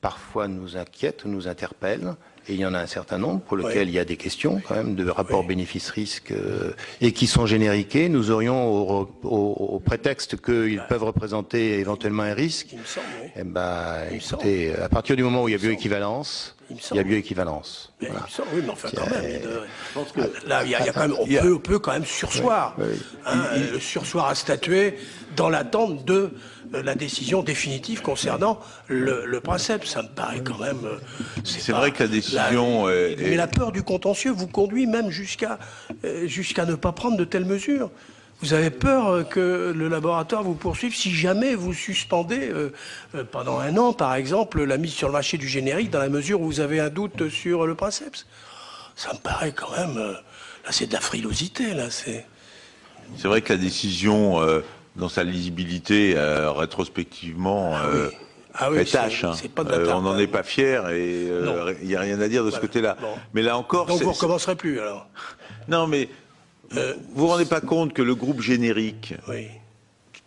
parfois nous inquiètent, nous interpellent, et il y en a un certain nombre pour lesquels il y a des questions quand même de rapport bénéfice-risque et qui sont génériqués, nous aurions au prétexte qu'ils peuvent représenter éventuellement un risque. Il me semble, oui. Eh ben, écoutez, à partir du moment où il y a bioéquivalence, il y a bioéquivalence. Voilà. Oui, mais enfin quand même. Là, il y a quand même, on peut quand même surseoir, surseoir à statuer dans l'attente de la décision définitive concernant le Princeps. Ça me paraît quand même. C'est vrai que la décision. Mais la peur du contentieux vous conduit même jusqu'à ne pas prendre de telles mesures. Vous avez peur que le laboratoire vous poursuive si jamais vous suspendez pendant 1 an, par exemple, la mise sur le marché du générique dans la mesure où vous avez un doute sur le Princeps. Ça me paraît quand même... là, c'est de la frilosité, là. C'est vrai que la décision, dans sa lisibilité, rétrospectivement... fait tâche. Hein. On n'en est pas fiers et il n'y a rien à dire de ce côté-là. Bon. Mais là encore... Donc vous ne recommencerez plus, alors? Non, mais... vous vous rendez pas compte que le groupe générique,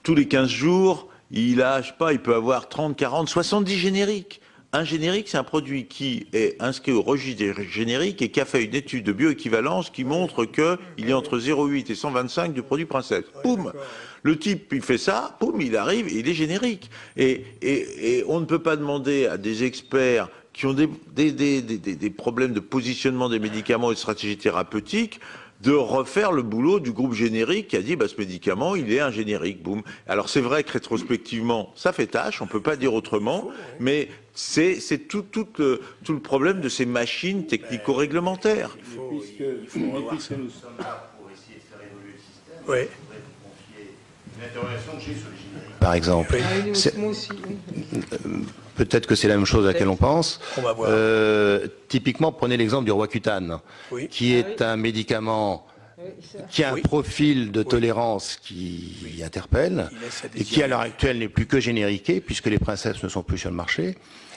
tous les 15 jours, il a, je sais pas, il peut avoir 30, 40, 70 génériques. Un générique, c'est un produit qui est inscrit au registre des génériques et qui a fait une étude de bioéquivalence qui montre qu'il est entre 0,8 et 125 du produit Princeps. Boum! Le type, il fait ça, boum, il arrive et il est générique. Et on ne peut pas demander à des experts qui ont des problèmes de positionnement des médicaments et de stratégie thérapeutique de refaire le boulot du groupe générique qui a dit ce médicament, il est un générique, boum. Alors c'est vrai que rétrospectivement, ça fait tâche, on peut pas dire autrement, mais c'est tout le problème de ces machines technico-réglementaires. Puisque nous sommes là pour essayer de faire évoluer le système, je voudrais vous confier une interrogation que j'ai sur les génériques. Par exemple, Moi aussi. peut-être que c'est la même chose à laquelle on pense. On va voir. Typiquement, prenez l'exemple du Roaccutane, qui est un médicament qui a un profil de tolérance qui interpelle et qui à l'heure actuelle n'est plus que génériqué puisque les princeps ne sont plus sur le marché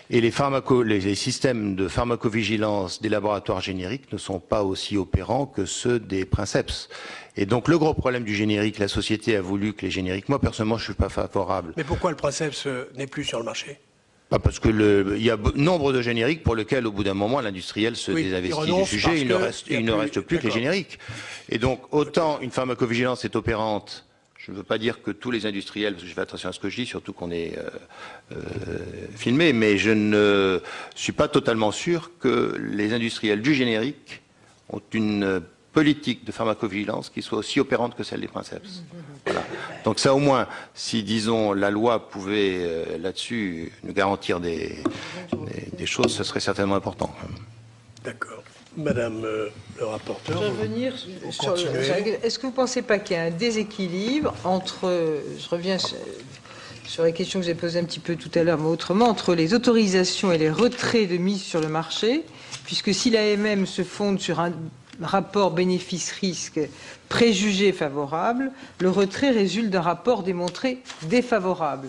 et les systèmes de pharmacovigilance des laboratoires génériques ne sont pas aussi opérants que ceux des princeps. Et donc le gros problème du générique, la société a voulu que les génériques, moi personnellement je suis pas favorable. Mais pourquoi le princeps n'est plus sur le marché? Parce que il y a nombre de génériques pour lesquels, au bout d'un moment, l'industriel se désinvestit du sujet. Il ne reste plus que les génériques. Et donc, autant une pharmacovigilance est opérante, je ne veux pas dire que tous les industriels, parce que je fais attention à ce que je dis, surtout qu'on est filmé, mais je ne suis pas totalement sûr que les industriels du générique ont une politique de pharmacovigilance qui soit aussi opérante que celle des princeps. Voilà. Donc ça au moins, si disons la loi pouvait là-dessus nous garantir des choses, ce serait certainement important. D'accord. Madame le rapporteur. Je vais revenir sur est-ce que vous ne pensez pas qu'il y a un déséquilibre entre, je reviens sur la question que j'ai posée un petit peu tout à l'heure, mais autrement, entre les autorisations et les retraits de mise sur le marché, puisque si l'AMM se fonde sur un rapport bénéfice-risque préjugé favorable, le retrait résulte d'un rapport démontré défavorable.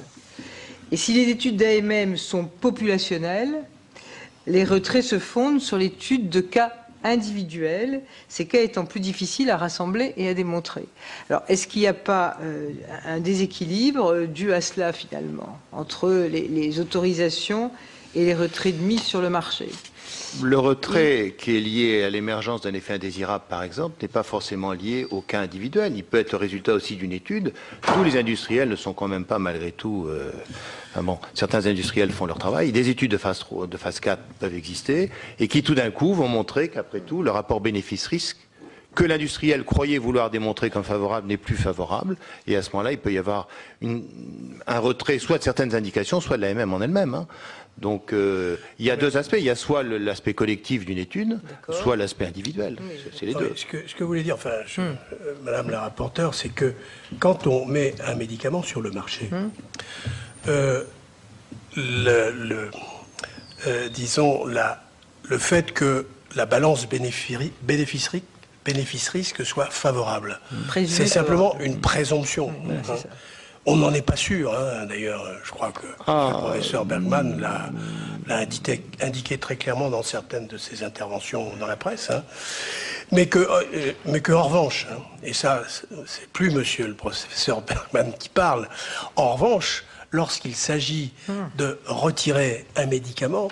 Et si les études d'AMM sont populationnelles, les retraits se fondent sur l'étude de cas individuels, ces cas étant plus difficiles à rassembler et à démontrer. Alors, est-ce qu'il n'y a pas un déséquilibre dû à cela, finalement, entre les autorisations et les retraits de mise sur le marché ? Le retrait qui est lié à l'émergence d'un effet indésirable, par exemple, n'est pas forcément lié au cas individuel. Il peut être le résultat aussi d'une étude. Tous les industriels ne sont quand même pas, malgré tout... certains industriels font leur travail. Des études de phase 4 peuvent exister et qui, tout d'un coup, vont montrer qu'après tout, le rapport bénéfice-risque que l'industriel croyait vouloir démontrer comme favorable n'est plus favorable. Et à ce moment-là, il peut y avoir un retrait soit de certaines indications, soit de l'AMM en elle-même. Hein. Donc, il y a deux aspects. Il y a soit l'aspect collectif d'une étude, soit l'aspect individuel. C'est les deux. Ce que vous voulez dire, Madame la rapporteure, c'est que quand on met un médicament sur le marché, disons, le fait que la balance bénéfice-risque soit favorable, c'est simplement une présomption. On n'en est pas sûr, hein. D'ailleurs, je crois que le professeur Bergman l'a indiqué très clairement dans certaines de ses interventions dans la presse, hein. Mais que en revanche, hein, et ça, c'est plus monsieur le professeur Bergman qui parle, en revanche, lorsqu'il s'agit de retirer un médicament,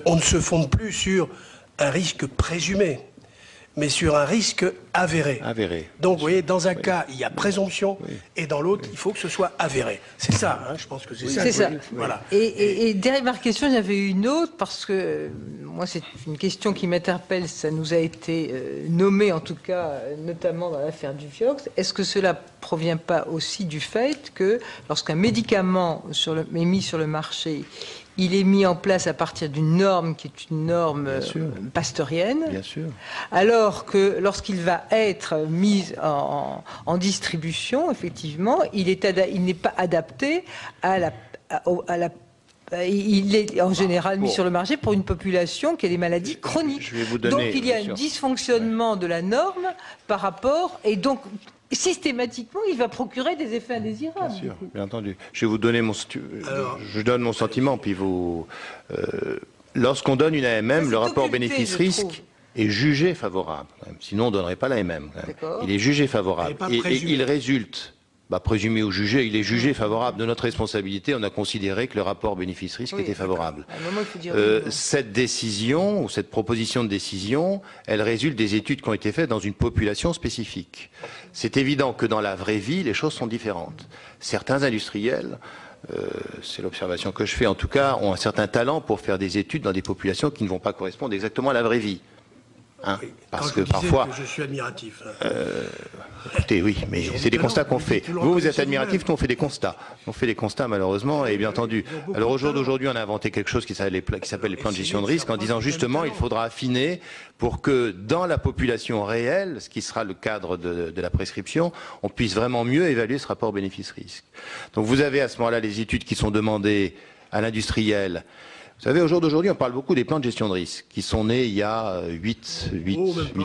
on ne se fonde plus sur un risque présumé, mais sur un risque avéré. Donc, vous voyez, dans un cas, il y a présomption, et dans l'autre, il faut que ce soit avéré. C'est ça, hein, je pense que c'est ça. C'est ça. Voilà. Et derrière ma question, il y avait une autre, parce que moi, c'est une question qui m'interpelle, ça nous a été nommé, en tout cas, notamment dans l'affaire du Vioxx. Est-ce que cela provient pas aussi du fait que, lorsqu'un médicament est mis sur le marché, il est mis en place à partir d'une norme qui est une norme pasteurienne. Bien sûr. Alors que lorsqu'il va être mis en distribution, effectivement, il n'est pas adapté il est en général mis sur le marché pour une population qui a des maladies chroniques. Donc il y a un dysfonctionnement de la norme par rapport, et donc systématiquement, il va procurer des effets indésirables. Bien sûr, bien entendu. Je vais vous donner je donne mon sentiment, puis vous... lorsqu'on donne une AMM, le rapport bénéfice-risque est jugé favorable. Sinon, on ne donnerait pas l'AMM. Il est jugé favorable. Et il résulte... présumé ou jugé, il est jugé favorable. De notre responsabilité, on a considéré que le rapport bénéfice-risque était favorable. Cette décision, ou cette proposition de décision, elle résulte des études qui ont été faites dans une population spécifique. C'est évident que dans la vraie vie, les choses sont différentes. Certains industriels, c'est l'observation que je fais en tout cas, ont un certain talent pour faire des études dans des populations qui ne vont pas correspondre exactement à la vraie vie. Hein, parce que parfois, je suis admiratif. Écoutez, oui, mais c'est des constats qu'on fait. Vous êtes admiratif, nous on fait des constats. On fait des constats malheureusement, et bien entendu. Alors au jour d'aujourd'hui, on a inventé quelque chose qui s'appelle les plans de gestion de risque, en disant justement, il faudra affiner pour que dans la population réelle, ce qui sera le cadre de la prescription, on puisse vraiment mieux évaluer ce rapport bénéfice-risque. Donc vous avez à ce moment-là les études qui sont demandées à l'industriel Vous savez, au jour d'aujourd'hui, on parle beaucoup des plans de gestion de risque qui sont nés il y a 8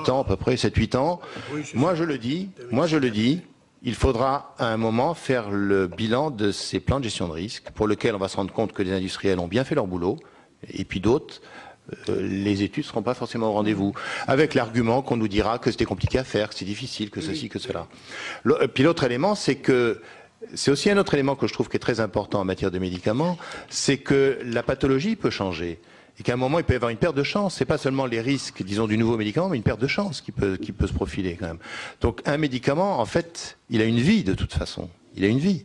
ans à peu près, 7-8 ans. Oui, moi je le dis, il faudra à un moment faire le bilan de ces plans de gestion de risque pour lesquels on va se rendre compte que les industriels ont bien fait leur boulot et puis d'autres, les études ne seront pas forcément au rendez-vous. Avec l'argument qu'on nous dira que c'était compliqué à faire, que c'est difficile, que ceci, que cela. Puis l'autre élément, c'est que c'est aussi un autre élément que je trouve qui est très important en matière de médicaments, c'est que la pathologie peut changer. Et qu'à un moment, il peut y avoir une perte de chance. C'est pas seulement les risques, disons, du nouveau médicament, mais une perte de chance qui peut se profiler quand même. Donc un médicament, en fait, il a une vie de toute façon. Il a une vie.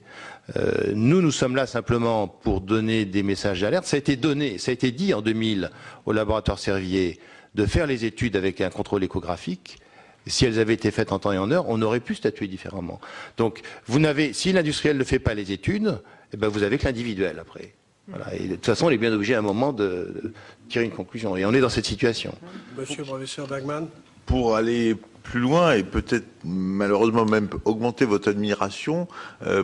Nous sommes là simplement pour donner des messages d'alerte. Ça a été dit en 2000 au laboratoire Servier de faire les études avec un contrôle échographique. Si elles avaient été faites en temps et en heure, on aurait pu statuer différemment. Donc, si l'industriel ne fait pas les études, eh ben vous avez que l'individuel après. Voilà. Et de toute façon, on est bien obligé à un moment de tirer une conclusion. Et on est dans cette situation. Monsieur le professeur Bergman. Pour aller plus loin et peut-être malheureusement même augmenter votre admiration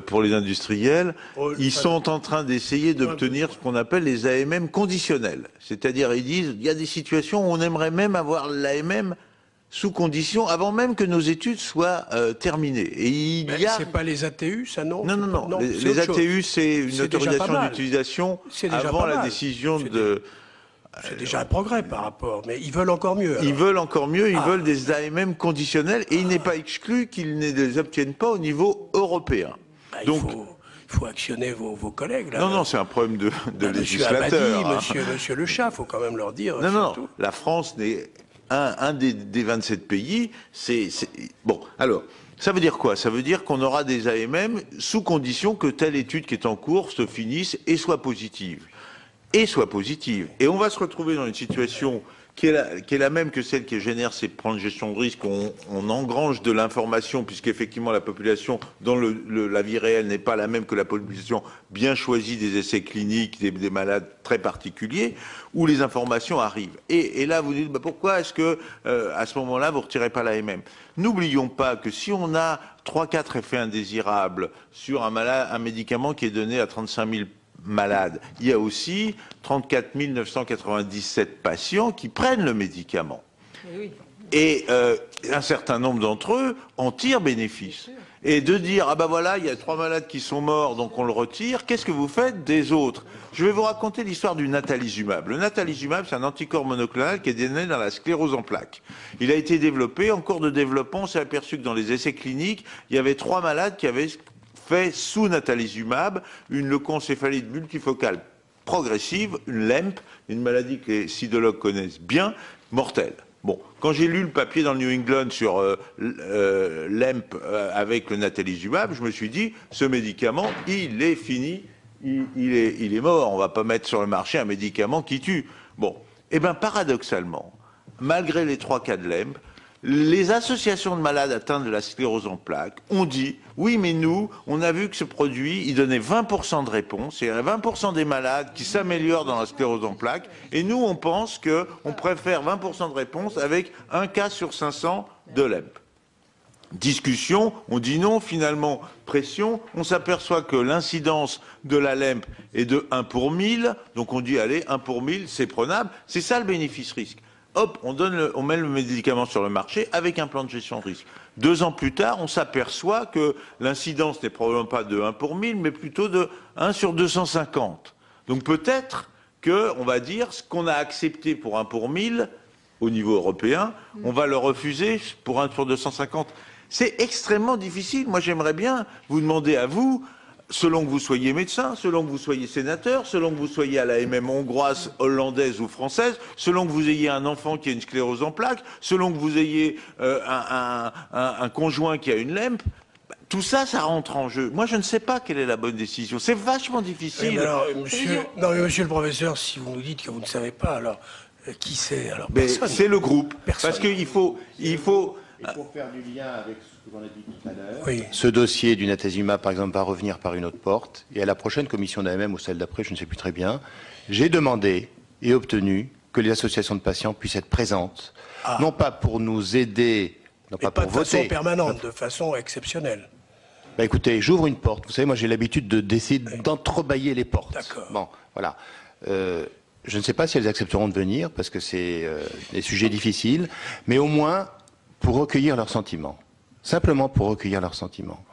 pour les industriels, ils sont en train d'essayer d'obtenir ce qu'on appelle les AMM conditionnels. C'est-à-dire, ils disent, il y a des situations où on aimerait même avoir l'AMM sous condition, avant même que nos études soient terminées. Et c'est pas les ATU, ça non? Non. Les ATU, c'est une autorisation d'utilisation avant la décision de... C'est déjà un progrès par rapport, mais ils veulent encore mieux. Ils veulent encore mieux, ils veulent des AMM conditionnels, et il n'est pas exclu qu'ils ne les obtiennent pas au niveau européen. Donc, il faut actionner vos collègues. Là. Non, c'est un problème de législateur. Monsieur Le Chat, il faut quand même leur dire. Non, la France n'est... Un des 27 pays, Bon, alors, ça veut dire quoi? Ça veut dire qu'on aura des AMM sous condition que telle étude qui est en cours se finisse et soit positive. Et on va se retrouver dans une situation qui est la même que celle qui génère ces plans de gestion de risque. On engrange de l'information, puisqu'effectivement la population dans la vie réelle n'est pas la même que la population bien choisie des essais cliniques, des malades très particuliers, où les informations arrivent. Et là, vous dites, pourquoi est-ce que à ce moment-là, vous ne retirez pas l'AMM? N'oublions pas que si on a 3-4 effets indésirables sur un médicament qui est donné à 35 000 malades, il y a aussi 34 997 patients qui prennent le médicament. Oui. Et un certain nombre d'entre eux en tirent bénéfice. Et de dire, ah ben voilà, il y a 3 malades qui sont morts, donc on le retire, qu'est-ce que vous faites des autres? Je vais vous raconter l'histoire du natalizumab. Le natalizumab, c'est un anticorps monoclonal qui est donné dans la sclérose en plaques. Il a été développé, en cours de développement, on s'est aperçu que dans les essais cliniques, il y avait 3 malades qui avaient fait sous natalizumab une leucoencéphalite multifocale progressive, une LEMP, une maladie que les sidologues connaissent bien, mortelle. Bon, quand j'ai lu le papier dans le New England sur LEMP avec le natalizumab, je me suis dit, ce médicament, il est fini, il est mort, on ne va pas mettre sur le marché un médicament qui tue. Bon, eh bien paradoxalement, malgré les 3 cas de LEMP, les associations de malades atteints de la sclérose en plaques ont dit, oui, mais nous, on a vu que ce produit, il donnait 20% de réponse, il y a 20% des malades qui s'améliorent dans la sclérose en plaques, et nous, on pense qu'on préfère 20% de réponse avec un cas sur 500 de LEMP. Discussion, on dit non, finalement, pression, on s'aperçoit que l'incidence de la LEMP est de 1 pour 1000, donc on dit, allez, 1 pour 1000, c'est prenable, c'est ça le bénéfice-risque. Hop, on met le médicament sur le marché avec un plan de gestion de risque. 2 ans plus tard, on s'aperçoit que l'incidence n'est probablement pas de 1 pour 1000, mais plutôt de 1 sur 250. Donc peut-être qu'on va dire ce qu'on a accepté pour 1 pour 1000 au niveau européen, on va le refuser pour 1 sur 250. C'est extrêmement difficile. Moi, j'aimerais bien vous demander à vous, selon que vous soyez médecin, selon que vous soyez sénateur, selon que vous soyez à la MM hongroise, hollandaise ou française, selon que vous ayez un enfant qui a une sclérose en plaques, selon que vous ayez un conjoint qui a une LEMP, tout ça, ça rentre en jeu. Moi, je ne sais pas quelle est la bonne décision. C'est vachement difficile. Mais alors, monsieur le professeur, si vous nous dites que vous ne savez pas, alors qui c'est? Alors personne. C'est le groupe. Personne. Parce qu'il faut... Et pour faire du lien avec ce qu'on a dit tout à l'heure, ce dossier du natalizumab, par exemple, va revenir par une autre porte. Et à la prochaine commission d'AMM ou celle d'après, je ne sais plus très bien, j'ai demandé et obtenu que les associations de patients puissent être présentes, non pas pour nous aider, non pas pour voter. De façon permanente, de façon exceptionnelle. Bah écoutez, j'ouvre une porte. Vous savez, moi j'ai l'habitude d'essayer d'entrebâiller les portes. D'accord. Bon, voilà. je ne sais pas si elles accepteront de venir, parce que c'est des sujets difficiles, mais au moins pour recueillir leurs sentiments. Simplement pour recueillir leurs sentiments.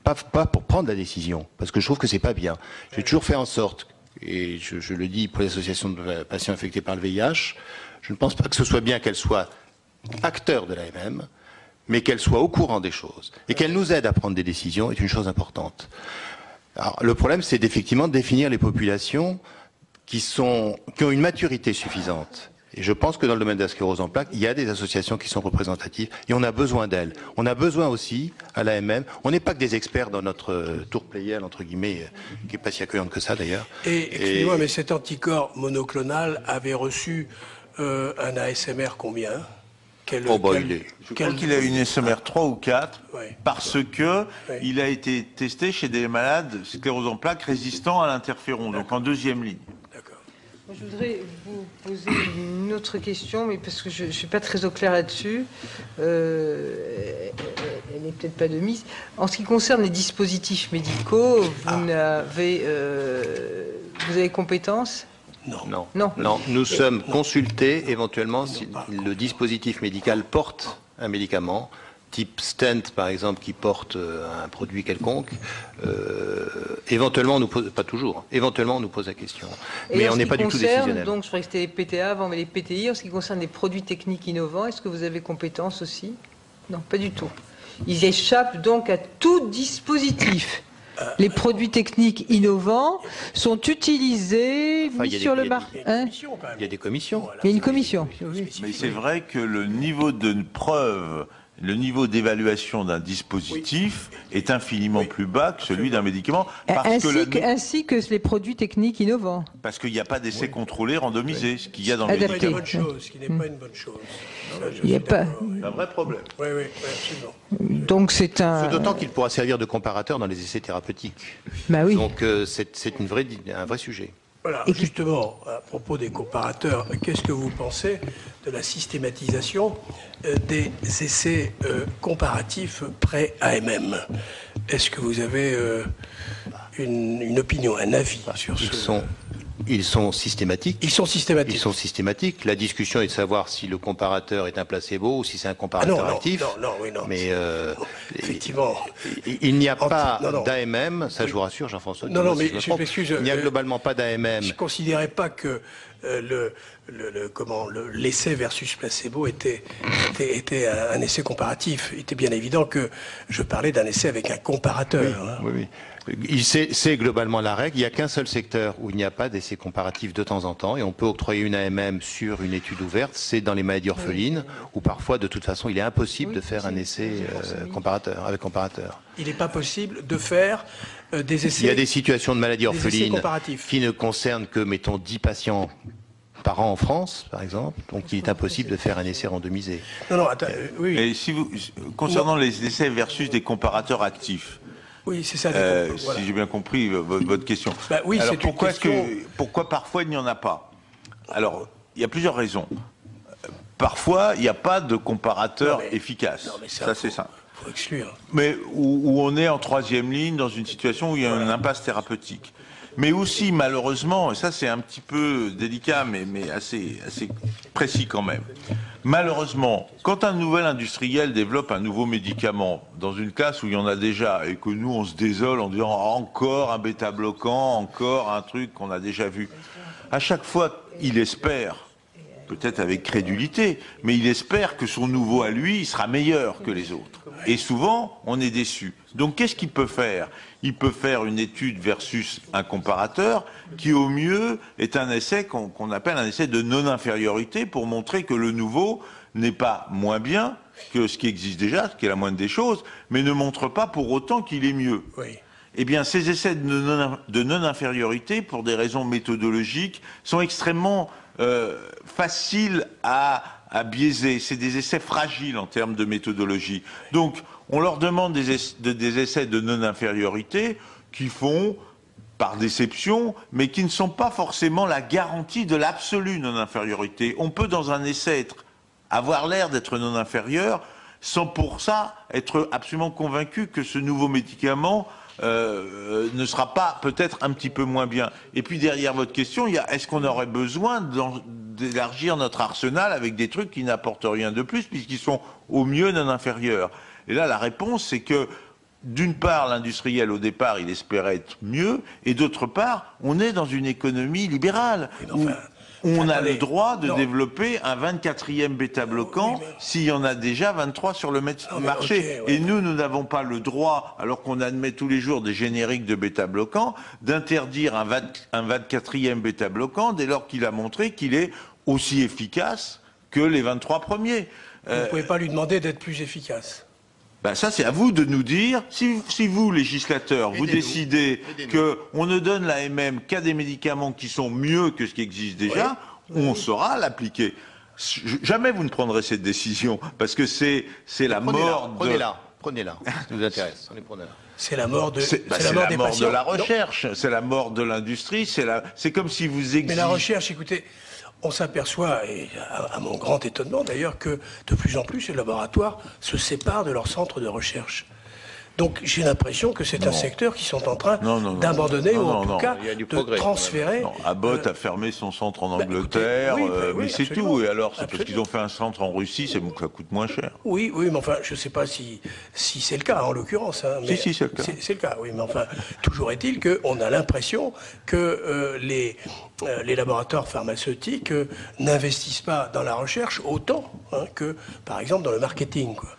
Pas pour prendre la décision, parce que je trouve que c'est pas bien. J'ai toujours fait en sorte, et je le dis pour les associations de patients infectés par le VIH, je ne pense pas que ce soit bien qu'elles soient acteurs de l'AMM, mais qu'elles soient au courant des choses. Et qu'elles nous aident à prendre des décisions est une chose importante. Alors, le problème, c'est d'effectivement définir les populations qui ont une maturité suffisante. Et je pense que dans le domaine de la sclérose en plaques, il y a des associations qui sont représentatives et on a besoin d'elles. On a besoin aussi, à l'AMM, on n'est pas que des experts dans notre tour Playel, entre guillemets, qui n'est pas si accueillante que ça d'ailleurs. Et excusez-moi, mais cet anticorps monoclonal avait reçu un ASMR combien? Je crois qu'il a une SMR 3 ou 4 parce que il a été testé chez des malades sclérose en plaques résistants à l'interféron, donc en deuxième ligne. Je voudrais vous poser une autre question, mais parce que je ne suis pas très au clair là-dessus. Elle n'est peut-être pas de mise. En ce qui concerne les dispositifs médicaux, vous avez compétence? Non. Nous sommes consultés éventuellement si le dispositif médical porte un médicament, type stent par exemple, qui porte un produit quelconque. Éventuellement, on nous pose, pas toujours, éventuellement on nous pose la question. Mais on n'est pas du tout décisionnel. Donc je croyais que c'était les PTA avant, mais les PTI, en ce qui concerne les produits techniques innovants, est-ce que vous avez compétence aussi? Non, pas du tout. Ils échappent donc à tout dispositif. Les produits techniques innovants sont utilisés sur le marché. Il y a des commissions. Il y a une commission. Mais c'est vrai que le niveau de preuve, le niveau d'évaluation d'un dispositif est infiniment plus bas que celui d'un médicament. Ainsi que les produits techniques innovants. Parce qu'il n'y a pas d'essais contrôlés randomisés, ce qu'il y a dans le médicament. Ce qui n'est pas une bonne chose. Il n'y a pas... un vrai problème. Oui, absolument. Donc c'est un... C'est d'autant qu'il pourra servir de comparateur dans les essais thérapeutiques. Bah oui. Donc c'est un vrai sujet. Voilà, justement, à propos des comparateurs, qu'est-ce que vous pensez de la systématisation des essais comparatifs pré-AMM? Est-ce que vous avez une opinion, un avis sur ce... Ils sont systématiques. Ils sont systématiques. Ils sont systématiques. La discussion est de savoir si le comparateur est un placebo ou si c'est un comparateur actif. Non. Mais effectivement, il n'y a pas d'AMM, ça je vous rassure, Jean-François. Non, mais je m'excuse. Il n'y a globalement pas d'AMM. Je ne considérais pas que l'essai versus placebo était un essai comparatif. Il était bien évident que je parlais d'un essai avec un comparateur. Oui. C'est globalement la règle. Il n'y a qu'un seul secteur où il n'y a pas d'essai comparatif de temps en temps et on peut octroyer une AMM sur une étude ouverte. C'est dans les maladies orphelines où parfois, de toute façon, il est impossible de faire un essai avec comparateur. Il n'est pas possible de faire des essais. Il y a des situations de maladies orphelines qui ne concernent que, mettons, 10 patients par an en France, par exemple. Donc, il est impossible de faire un essai randomisé. Non, attends, oui. Et concernant les essais versus des comparateurs actifs. Oui, c'est ça. Si j'ai bien compris votre question. Oui, alors c'est pourquoi parfois il n'y en a pas? Alors, il y a plusieurs raisons. Parfois, il n'y a pas de comparateur efficace. Ça, c'est simple. Il faut exclure. Mais où on est en troisième ligne dans une situation où il y a une impasse thérapeutique. Mais aussi, malheureusement, et ça c'est un petit peu délicat, mais assez précis quand même. Malheureusement, quand un nouvel industriel développe un nouveau médicament dans une classe où il y en a déjà et que nous on se désole en disant encore un bêta-bloquant, encore un truc qu'on a déjà vu, à chaque fois il espère, peut-être avec crédulité, mais il espère que son nouveau à lui il sera meilleur que les autres. Et souvent, on est déçu. Donc qu'est-ce qu'il peut faire? Il peut faire une étude versus un comparateur qui, au mieux, est un essai qu'on appelle un essai de non-infériorité pour montrer que le nouveau n'est pas moins bien que ce qui existe déjà, ce qui est la moindre des choses, mais ne montre pas pour autant qu'il est mieux. Oui. Eh bien, ces essais de non-infériorité, pour des raisons méthodologiques, sont extrêmement faciles à biaiser. C'est des essais fragiles en termes de méthodologie. Donc, on leur demande des essais de non-infériorité qui font par déception, mais qui ne sont pas forcément la garantie de l'absolue non-infériorité. On peut, dans un essai, avoir l'air d'être non-inférieur, sans pour ça être absolument convaincu que ce nouveau médicament ne sera pas peut-être un petit peu moins bien. Et puis derrière votre question, il y a est-ce qu'on aurait besoin d'élargir notre arsenal avec des trucs qui n'apportent rien de plus puisqu'ils sont au mieux non inférieurs. Et là, la réponse, c'est que d'une part, l'industriel, au départ, il espérait être mieux, et d'autre part, on est dans une économie libérale, où on a le droit de développer un 24e bêta-bloquant s'il y en a déjà 23 sur le marché. Et nous n'avons pas le droit, alors qu'on admet tous les jours des génériques de bêta-bloquants, d'interdire un 24e bêta-bloquant dès lors qu'il a montré qu'il est aussi efficace que les 23 premiers. Vous ne pouvez pas lui demander d'être plus efficace. Ben ça, c'est à vous de nous dire, si vous, législateurs, vous décidez qu'on ne donne l'AMM qu'à des médicaments qui sont mieux que ce qui existe déjà, on saura l'appliquer. Jamais vous ne prendrez cette décision, parce que c'est la mort de... Prenez-la, ça vous intéresse, prenez-la. C'est la mort de, la mort de la recherche, c'est la mort de l'industrie, c'est comme si vous exigez... Mais la recherche, écoutez... On s'aperçoit, et à mon grand étonnement d'ailleurs, que de plus en plus les laboratoires se séparent de leur centre de recherche. Donc j'ai l'impression que c'est un secteur qui sont en train d'abandonner ou en tout cas de transférer. Abbott a fermé son centre en Angleterre, mais c'est tout. Et alors, c'est parce qu'ils ont fait un centre en Russie, ça coûte moins cher. Oui, mais enfin, je ne sais pas si c'est le cas en l'occurrence. Hein, si, c'est le cas. C'est le cas, oui, mais enfin, toujours est-il qu'on a l'impression que les laboratoires pharmaceutiques n'investissent pas dans la recherche autant que, par exemple, dans le marketing. Quoi.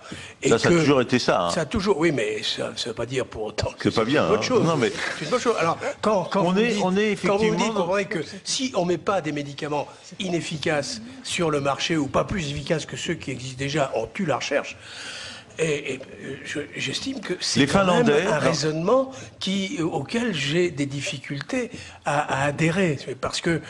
Et ça a toujours été ça. Ça a toujours, oui, mais ça ne veut pas dire pour autant que c'est pas bien. Une bonne chose. Non, mais c'est une bonne chose. Alors, quand on vous est effectivement, quand vous dites, comprenez que si on ne met pas des médicaments inefficaces sur le marché ou pas plus efficaces que ceux qui existent déjà, on tue la recherche. Et j'estime que c'est quand même un raisonnement auquel j'ai des difficultés à adhérer. Parce que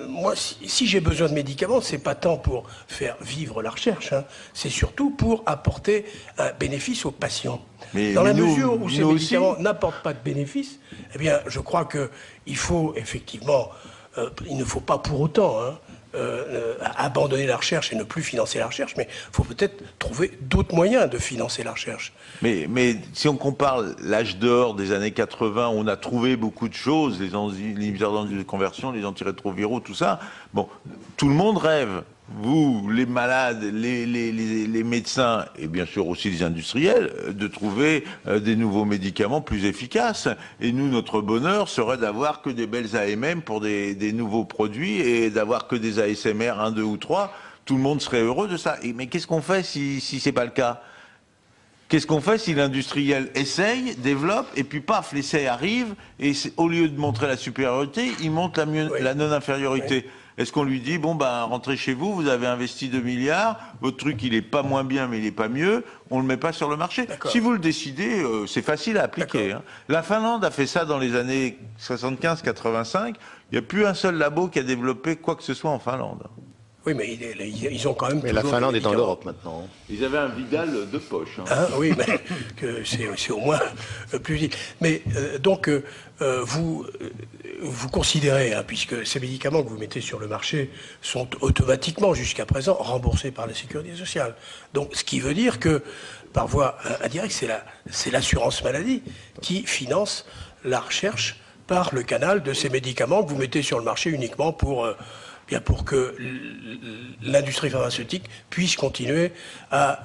moi, si j'ai besoin de médicaments, c'est pas tant pour faire vivre la recherche, hein, c'est surtout pour apporter un bénéfice aux patients. Dans la mesure où ces médicaments n'apportent pas de bénéfice, eh bien, je crois qu'il faut effectivement, il ne faut pas pour autant... abandonner la recherche et ne plus financer la recherche, mais il faut peut-être trouver d'autres moyens de financer la recherche. Mais si on compare l'âge d'or des années 80, on a trouvé beaucoup de choses, les inhibiteurs de conversion, les antirétroviraux, tout ça. Bon, tout le monde rêve. Vous, les malades, les médecins et bien sûr aussi les industriels, de trouver des nouveaux médicaments plus efficaces. Et nous, notre bonheur serait d'avoir que des belles AMM pour des nouveaux produits et d'avoir que des ASMR 1, 2 ou 3. Tout le monde serait heureux de ça. Mais qu'est-ce qu'on fait si c'est pas le cas ? Qu'est-ce qu'on fait si l'industriel essaye, développe, et puis paf, l'essai arrive, et au lieu de montrer la supériorité, il montre la non-infériorité. Est-ce qu'on lui dit, bon, ben, rentrez chez vous, vous avez investi 2 milliards, votre truc, il est pas moins bien, mais il est pas mieux, on le met pas sur le marché. Si vous le décidez, c'est facile à appliquer. Hein. La Finlande a fait ça dans les années 75-85. Il n'y a plus un seul labo qui a développé quoi que ce soit en Finlande. Oui, mais ils ont quand même... Mais la Finlande est en Europe maintenant. Ils avaient un Vidal de poche. Oui, mais c'est au moins plus vite. Mais donc, vous considérez, puisque ces médicaments que vous mettez sur le marché sont automatiquement, jusqu'à présent, remboursés par la Sécurité sociale. Donc, ce qui veut dire que, par voie indirecte, c'est l'assurance maladie qui finance la recherche par le canal de ces médicaments que vous mettez sur le marché uniquement pour que l'industrie pharmaceutique puisse continuer à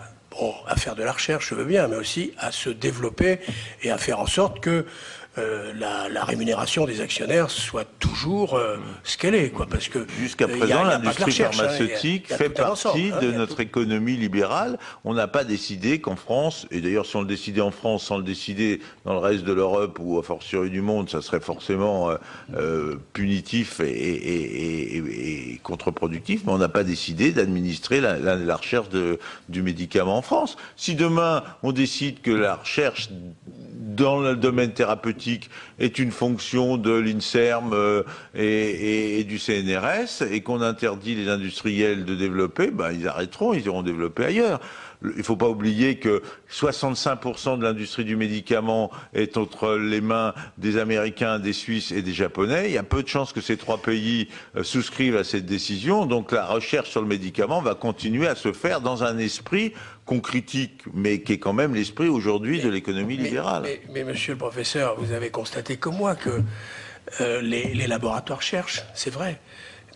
faire de la recherche, je veux bien, mais aussi à se développer et à faire en sorte que la rémunération des actionnaires soit toujours ce qu'elle est, quoi, parce que jusqu'à présent l'industrie pharmaceutique fait partie de notre économie libérale. On n'a pas décidé qu'en France, et d'ailleurs si on le décidait en France sans le décider dans le reste de l'Europe ou a fortiori du monde, ça serait forcément punitif et contre-productif, mais on n'a pas décidé d'administrer la recherche du médicament en France. Si demain on décide que la recherche dans le domaine thérapeutique est une fonction de l'INSERM et du CNRS et qu'on interdit les industriels de développer, ben ils arrêteront, ils iront développer ailleurs. il ne faut pas oublier que 65% de l'industrie du médicament est entre les mains des Américains, des Suisses et des Japonais. Il y a peu de chances que ces trois pays souscrivent à cette décision. Donc la recherche sur le médicament va continuer à se faire dans un esprit qu'on critique, mais qui est quand même l'esprit aujourd'hui de l'économie libérale. Mais monsieur le professeur, vous avez constaté comme moi que les laboratoires cherchent, c'est vrai,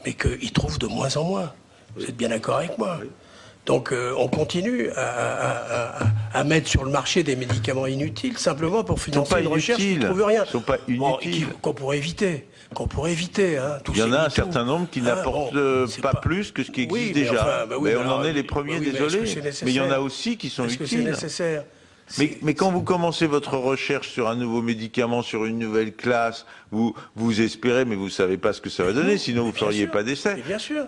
mais qu'ils trouvent de moins en moins. Vous êtes bien d'accord avec moi? Donc on continue à mettre sur le marché des médicaments inutiles simplement pour financer une recherche qui ne trouve rien. Ils ne sont pas inutiles. Qu'on pourrait éviter. Hein, il y en a un certain nombre qui n'apportent pas plus que ce qui existe déjà. Mais on en est les premiers, désolé. Mais il y en a aussi qui sont utiles. C'est nécessaire. Mais quand vous commencez votre recherche sur un nouveau médicament, sur une nouvelle classe, vous espérez, mais vous ne savez pas ce que ça va donner, sinon vous ne feriez pas d'essai. Bien sûr.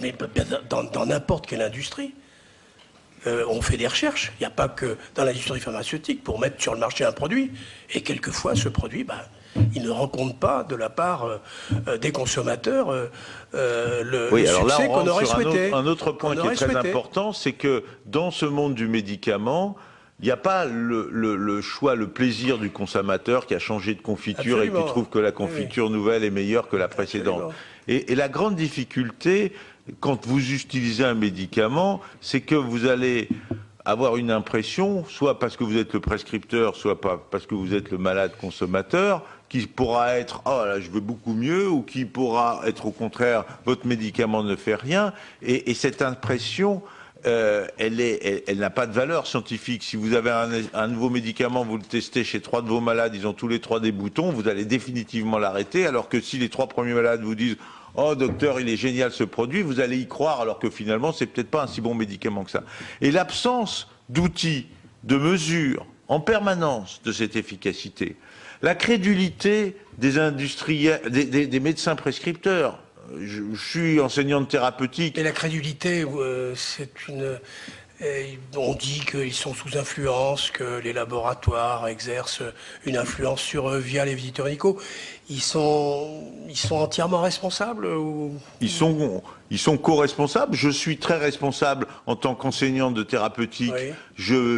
Mais dans n'importe quelle industrie, on fait des recherches. Il n'y a pas que dans l'industrie pharmaceutique pour mettre sur le marché un produit. Et quelquefois, ce produit, il ne rencontre pas de la part des consommateurs le succès qu'on aurait souhaité. Un autre point qui est très important, c'est que dans ce monde du médicament, il n'y a pas le choix, le plaisir du consommateur qui a changé de confiture et qui trouve que la confiture nouvelle est meilleure que la précédente. Et la grande difficulté, quand vous utilisez un médicament, c'est que vous allez avoir une impression, soit parce que vous êtes le prescripteur, soit parce que vous êtes le malade consommateur, qui pourra être « oh là, je veux beaucoup mieux » ou qui pourra être au contraire « votre médicament ne fait rien ». Et cette impression, elle n'a pas de valeur scientifique. Si vous avez un nouveau médicament, vous le testez chez 3 de vos malades, ils ont tous les 3 des boutons, vous allez définitivement l'arrêter, alors que si les 3 premiers malades vous disent « oh docteur, il est génial ce produit », vous allez y croire, alors que finalement, c'est peut-être pas un si bon médicament que ça. Et l'absence d'outils, de mesures en permanence de cette efficacité, la crédulité des industriels, des médecins prescripteurs. Je suis enseignant de thérapeutique. Et la crédulité, c'est une... on dit qu'ils sont sous influence, que les laboratoires exercent une influence sur eux via les visiteurs médicaux. Ils sont entièrement responsables ou... Ils sont co-responsables. Je suis très responsable en tant qu'enseignant de thérapeutique. Oui.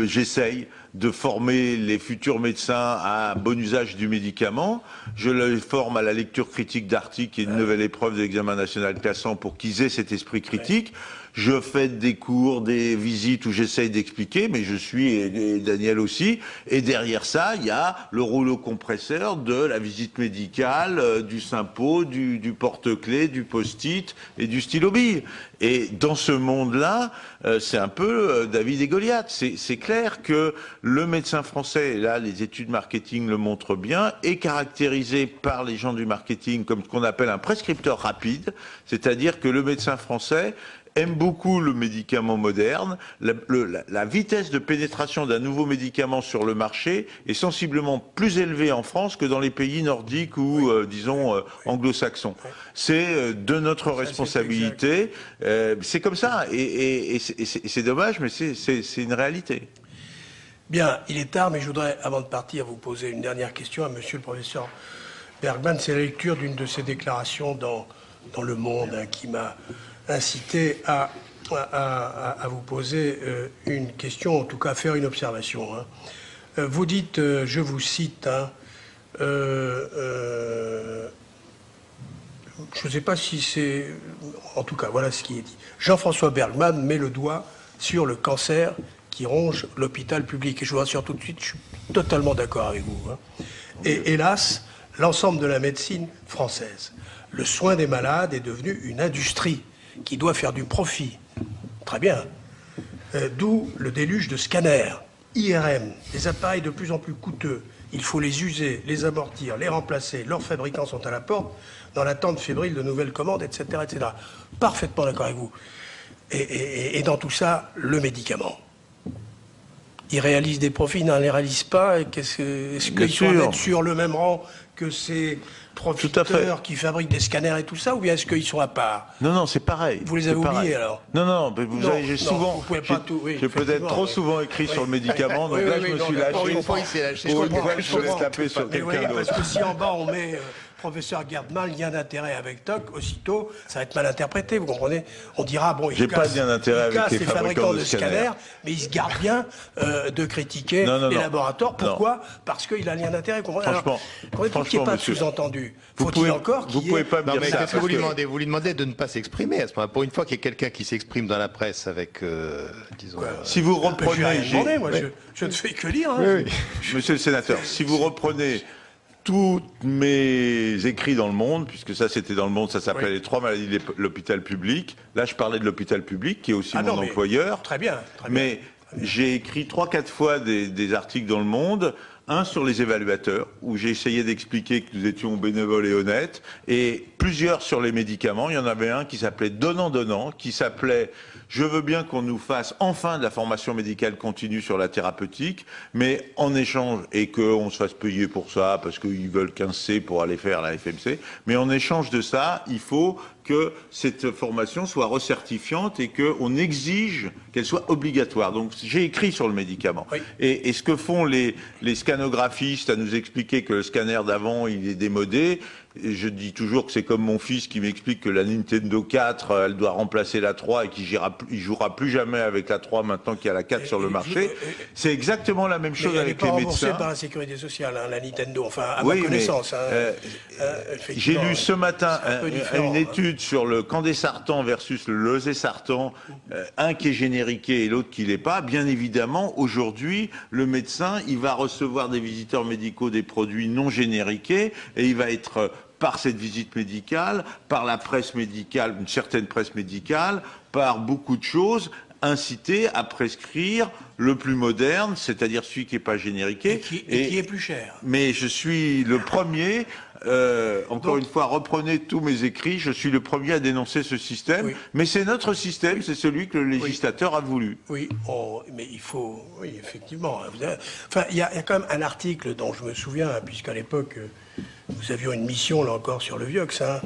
J'essaye de former les futurs médecins à un bon usage du médicament. Je les forme à la lecture critique d'articles, qui est une nouvelle épreuve de l'examen national classant pour qu'ils aient cet esprit critique. Je fais des cours, des visites où j'essaye d'expliquer, mais je suis, et Daniel aussi, et derrière ça, il y a le rouleau compresseur de la visite médicale, du Sympo, du porte-clés, du post-it et du stylo-bille. Et dans ce monde-là, c'est un peu David et Goliath. C'est clair que le médecin français, et là les études marketing le montrent bien, est caractérisé par les gens du marketing comme ce qu'on appelle un prescripteur rapide, c'est-à-dire que le médecin français aime beaucoup le médicament moderne. La vitesse de pénétration d'un nouveau médicament sur le marché est sensiblement plus élevée en France que dans les pays nordiques ou, disons, anglo-saxons. C'est de notre responsabilité. C'est comme ça. Et c'est dommage, mais c'est une réalité. Bien, il est tard, mais je voudrais, avant de partir, vous poser une dernière question à monsieur le professeur Bergmann. C'est la lecture d'une de ses déclarations dans Le Monde qui m'a incité à vous poser une question, en tout cas faire une observation. Vous dites, je vous cite, je ne sais pas si c'est... En tout cas, voilà ce qui est dit. Jean-François Bergmann met le doigt sur le cancer qui ronge l'hôpital public. Et je vous rassure tout de suite, je suis totalement d'accord avec vous. Et hélas, l'ensemble de la médecine française, le soin des malades est devenu une industrie qui doit faire du profit. Très bien. D'où le déluge de scanners, IRM, des appareils de plus en plus coûteux. Il faut les user, les amortir, les remplacer. Leurs fabricants sont à la porte, dans l'attente fébrile de nouvelles commandes, etc. etc. Parfaitement d'accord avec vous. Et dans tout ça, le médicament. Ils réalisent des profits, ils n'en les réalisent pas. Est-ce qu'ils sont mettre sur le même rang que ces profiteurs qui fabriquent des scanners et tout ça, ou bien est-ce qu'ils sont à part? Non, non, c'est pareil. Vous les avez oubliés alors? Non, non, j'ai souvent, j'ai peut-être trop souvent écrit sur le médicament, donc là je me suis lâché. Pour une fois, il s'est lâché. Pour une fois, je me laisse taper sur quelqu'un d'autre. Parce que si en bas on met professeur Gerdman, lien d'intérêt avec TOC, aussitôt, ça va être mal interprété, vous comprenez? On dira, bon, J'ai pas de lien d'intérêt avec les fabricants de scanners, mais il se garde bien de critiquer les laboratoires. Pourquoi? Parce qu'il a un lien d'intérêt. Franchement, qu'il n'y ait pas de sous-entendu. Faut-il encore qu'il y ait... Vous pouvez pas me dire ça. Qu'est-ce que vous lui demandez? Vous lui demandez de ne pas s'exprimer à ce moment-là. Pour une fois qu'il y a quelqu'un qui s'exprime dans la presse avec, disons... Si vous reprenez... Je ne fais que lire. Hein. Oui. Monsieur le sénateur, si vous reprenez tous mes écrits dans Le Monde, puisque ça c'était dans Le Monde, ça s'appelait Les 3 maladies de l'hôpital public. Là, je parlais de l'hôpital public, qui est aussi mon employeur. Très bien. Mais j'ai écrit 3-4 fois des articles dans Le Monde. Un sur les évaluateurs, où j'ai essayé d'expliquer que nous étions bénévoles et honnêtes, et plusieurs sur les médicaments. Il y en avait un qui s'appelait Donnant-Donnant, qui s'appelait « Je veux bien qu'on nous fasse enfin de la formation médicale continue sur la thérapeutique, mais en échange, et qu'on se fasse payer pour ça, parce qu'ils veulent 15C pour aller faire la FMC, mais en échange de ça, il faut que cette formation soit recertifiante et qu'on exige qu'elle soit obligatoire. » Donc j'ai écrit sur le médicament. Oui. Et ce que font les scanographistes à nous expliquer que le scanner d'avant, il est démodé, et je dis toujours que c'est comme mon fils qui m'explique que la Nintendo 4, elle doit remplacer la 3 et qu'il jouera plus jamais avec la 3 maintenant qu'il y a la 4 sur le marché. C'est exactement la même chose avec les médecins. Elle n'est pas remboursée par la sécurité sociale, hein, la Nintendo, enfin à ma connaissance. J'ai lu ce matin une étude sur le Candesartan versus le Losésartan, un qui est génériqué et l'autre qui l'est pas. Bien évidemment, aujourd'hui, le médecin, il va recevoir des visiteurs médicaux des produits non génériqués et il va être par cette visite médicale, par la presse médicale, une certaine presse médicale, par beaucoup de choses, incité à prescrire le plus moderne, c'est-à-dire celui qui n'est pas génériqué. Et qui est plus cher. Mais je suis le premier, une fois, reprenez tous mes écrits, je suis le premier à dénoncer ce système. Oui. Mais c'est notre système, c'est celui que le législateur a voulu. Oui, mais il faut... Oui, effectivement. Enfin, il y a quand même un article dont je me souviens, puisqu'à l'époque... Nous avions une mission, là encore, sur le Vioxx. Hein.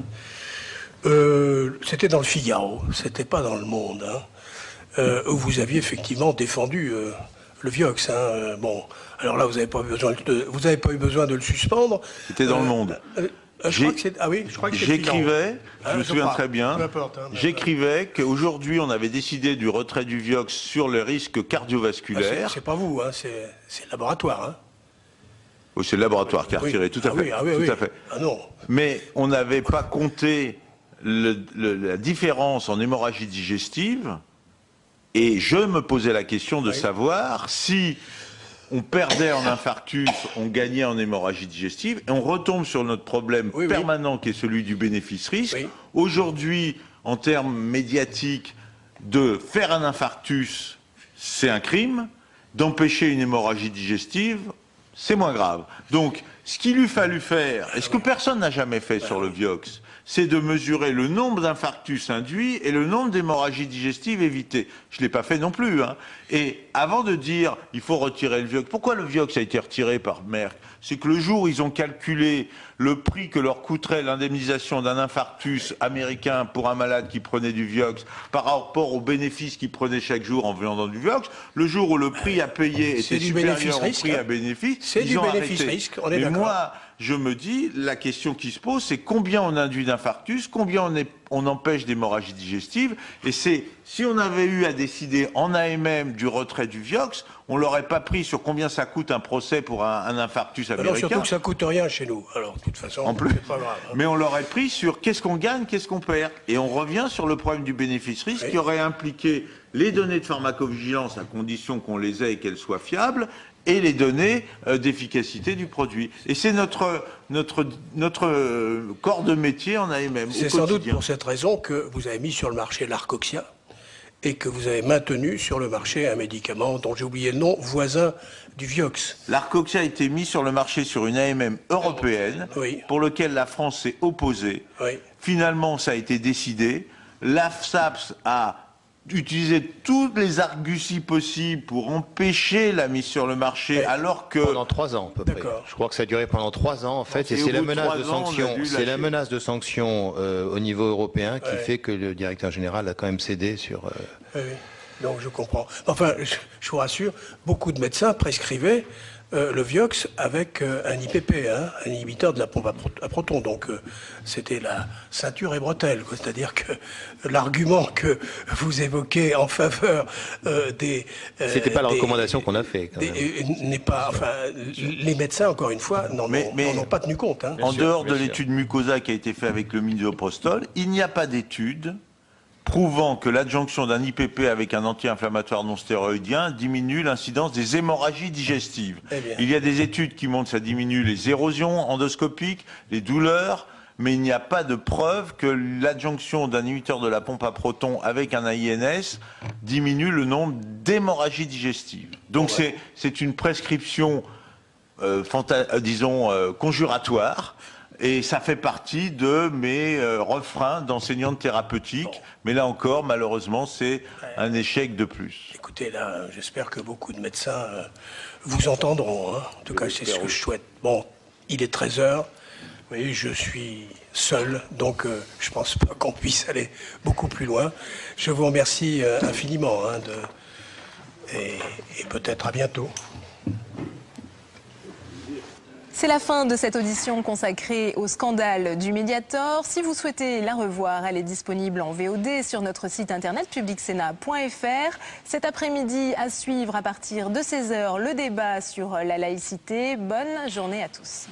C'était dans le Figaro, c'était pas dans Le Monde. Hein, où vous aviez effectivement défendu le Vioxx. Hein. Bon, alors là, vous n'avez pas eu besoin de le suspendre. C'était dans Le Monde. J'écrivais, je me souviens très bien, j'écrivais qu'aujourd'hui on avait décidé du retrait du Vioxx sur le risque cardiovasculaire. C'est pas vous, hein, c'est le laboratoire. Hein. Oui, c'est le laboratoire qui a retiré, tout à fait. Tout à fait. Ah non. Mais on n'avait pas compté la différence en hémorragie digestive, et je me posais la question de savoir si on perdait en infarctus, on gagnait en hémorragie digestive, et on retombe sur notre problème permanent qui est celui du bénéfice-risque. Oui. Aujourd'hui, en termes médiatiques, de faire un infarctus, c'est un crime, d'empêcher une hémorragie digestive, c'est moins grave. Donc, ce qu'il lui fallu faire, et ce que personne n'a jamais fait sur le Vioxx, c'est de mesurer le nombre d'infarctus induits et le nombre d'hémorragies digestives évitées. Je ne l'ai pas fait non plus. Hein. Et avant de dire il faut retirer le Vioxx, pourquoi le Vioxx a été retiré par Merck? C'est que le jour où ils ont calculé le prix que leur coûterait l'indemnisation d'un infarctus américain pour un malade qui prenait du Vioxx par rapport aux bénéfices qu'il prenait chaque jour en vendant du Vioxx, le jour où le prix à payer était supérieur au prix à bénéfice, c'est du bénéfice-risque, on est d'accord. Moi, je me dis, la question qui se pose, c'est combien on induit d'infarctus, combien on empêche d'hémorragie digestive, et c'est, si on avait eu à décider en AMM du retrait du Vioxx, on l'aurait pas pris sur combien ça coûte un procès pour un infarctus américain. Alors surtout que ça coûte rien chez nous, alors de toute façon, en plus, c'est pas grave. Hein. Mais on l'aurait pris sur qu'est-ce qu'on gagne, qu'est-ce qu'on perd, et on revient sur le problème du bénéfice-risque qui aurait impliqué les données de pharmacovigilance à condition qu'on les ait et qu'elles soient fiables, et les données d'efficacité du produit. Et c'est notre corps de métier en AMM. C'est sans doute pour cette raison que vous avez mis sur le marché l'Arcoxia et que vous avez maintenu sur le marché un médicament dont j'ai oublié le nom, voisin du Vioxx. L'Arcoxia a été mis sur le marché sur une AMM européenne pour lequel la France s'est opposée. Oui. Finalement, ça a été décidé. L'AFSAPS a utiliser toutes les arguties possibles pour empêcher la mise sur le marché, alors que... Pendant 3 ans, à peu près. Je crois que ça a duré pendant 3 ans, en fait, et c'est la menace de sanction. C'est la menace de sanction au niveau européen qui fait que le directeur général a quand même cédé sur... Oui. Donc je comprends. Enfin, je vous rassure, beaucoup de médecins prescrivaient le Vioxx avec un IPP, hein, un inhibiteur de la pompe à protons. Donc c'était la ceinture et bretelle. C'est-à-dire que l'argument que vous évoquez en faveur des... C'était pas la recommandation qu'on a fait. N'est pas... Enfin, les médecins, encore une fois, n'en ont pas tenu compte. Hein. En dehors de l'étude mucosa qui a été faite avec le misoprostol, il n'y a pas d'étude prouvant que l'adjonction d'un IPP avec un anti-inflammatoire non stéroïdien diminue l'incidence des hémorragies digestives. Il y a des études qui montrent que ça diminue les érosions endoscopiques, les douleurs, mais il n'y a pas de preuve que l'adjonction d'un inhibiteur de la pompe à protons avec un AINS diminue le nombre d'hémorragies digestives. Donc c'est une prescription, disons, conjuratoire. Et ça fait partie de mes refrains d'enseignante thérapeutique. Mais là encore, malheureusement, c'est un échec de plus. Écoutez, là, j'espère que beaucoup de médecins vous entendront. Hein. En tout cas, c'est ce que je souhaite. Bon, il est 13h. Vous voyez, je suis seul, donc je ne pense pas qu'on puisse aller beaucoup plus loin. Je vous remercie infiniment hein, et peut-être à bientôt. C'est la fin de cette audition consacrée au scandale du Mediator. Si vous souhaitez la revoir, elle est disponible en VOD sur notre site internet publicsena.fr. Cet après-midi, à suivre à partir de 16h, le débat sur la laïcité. Bonne journée à tous.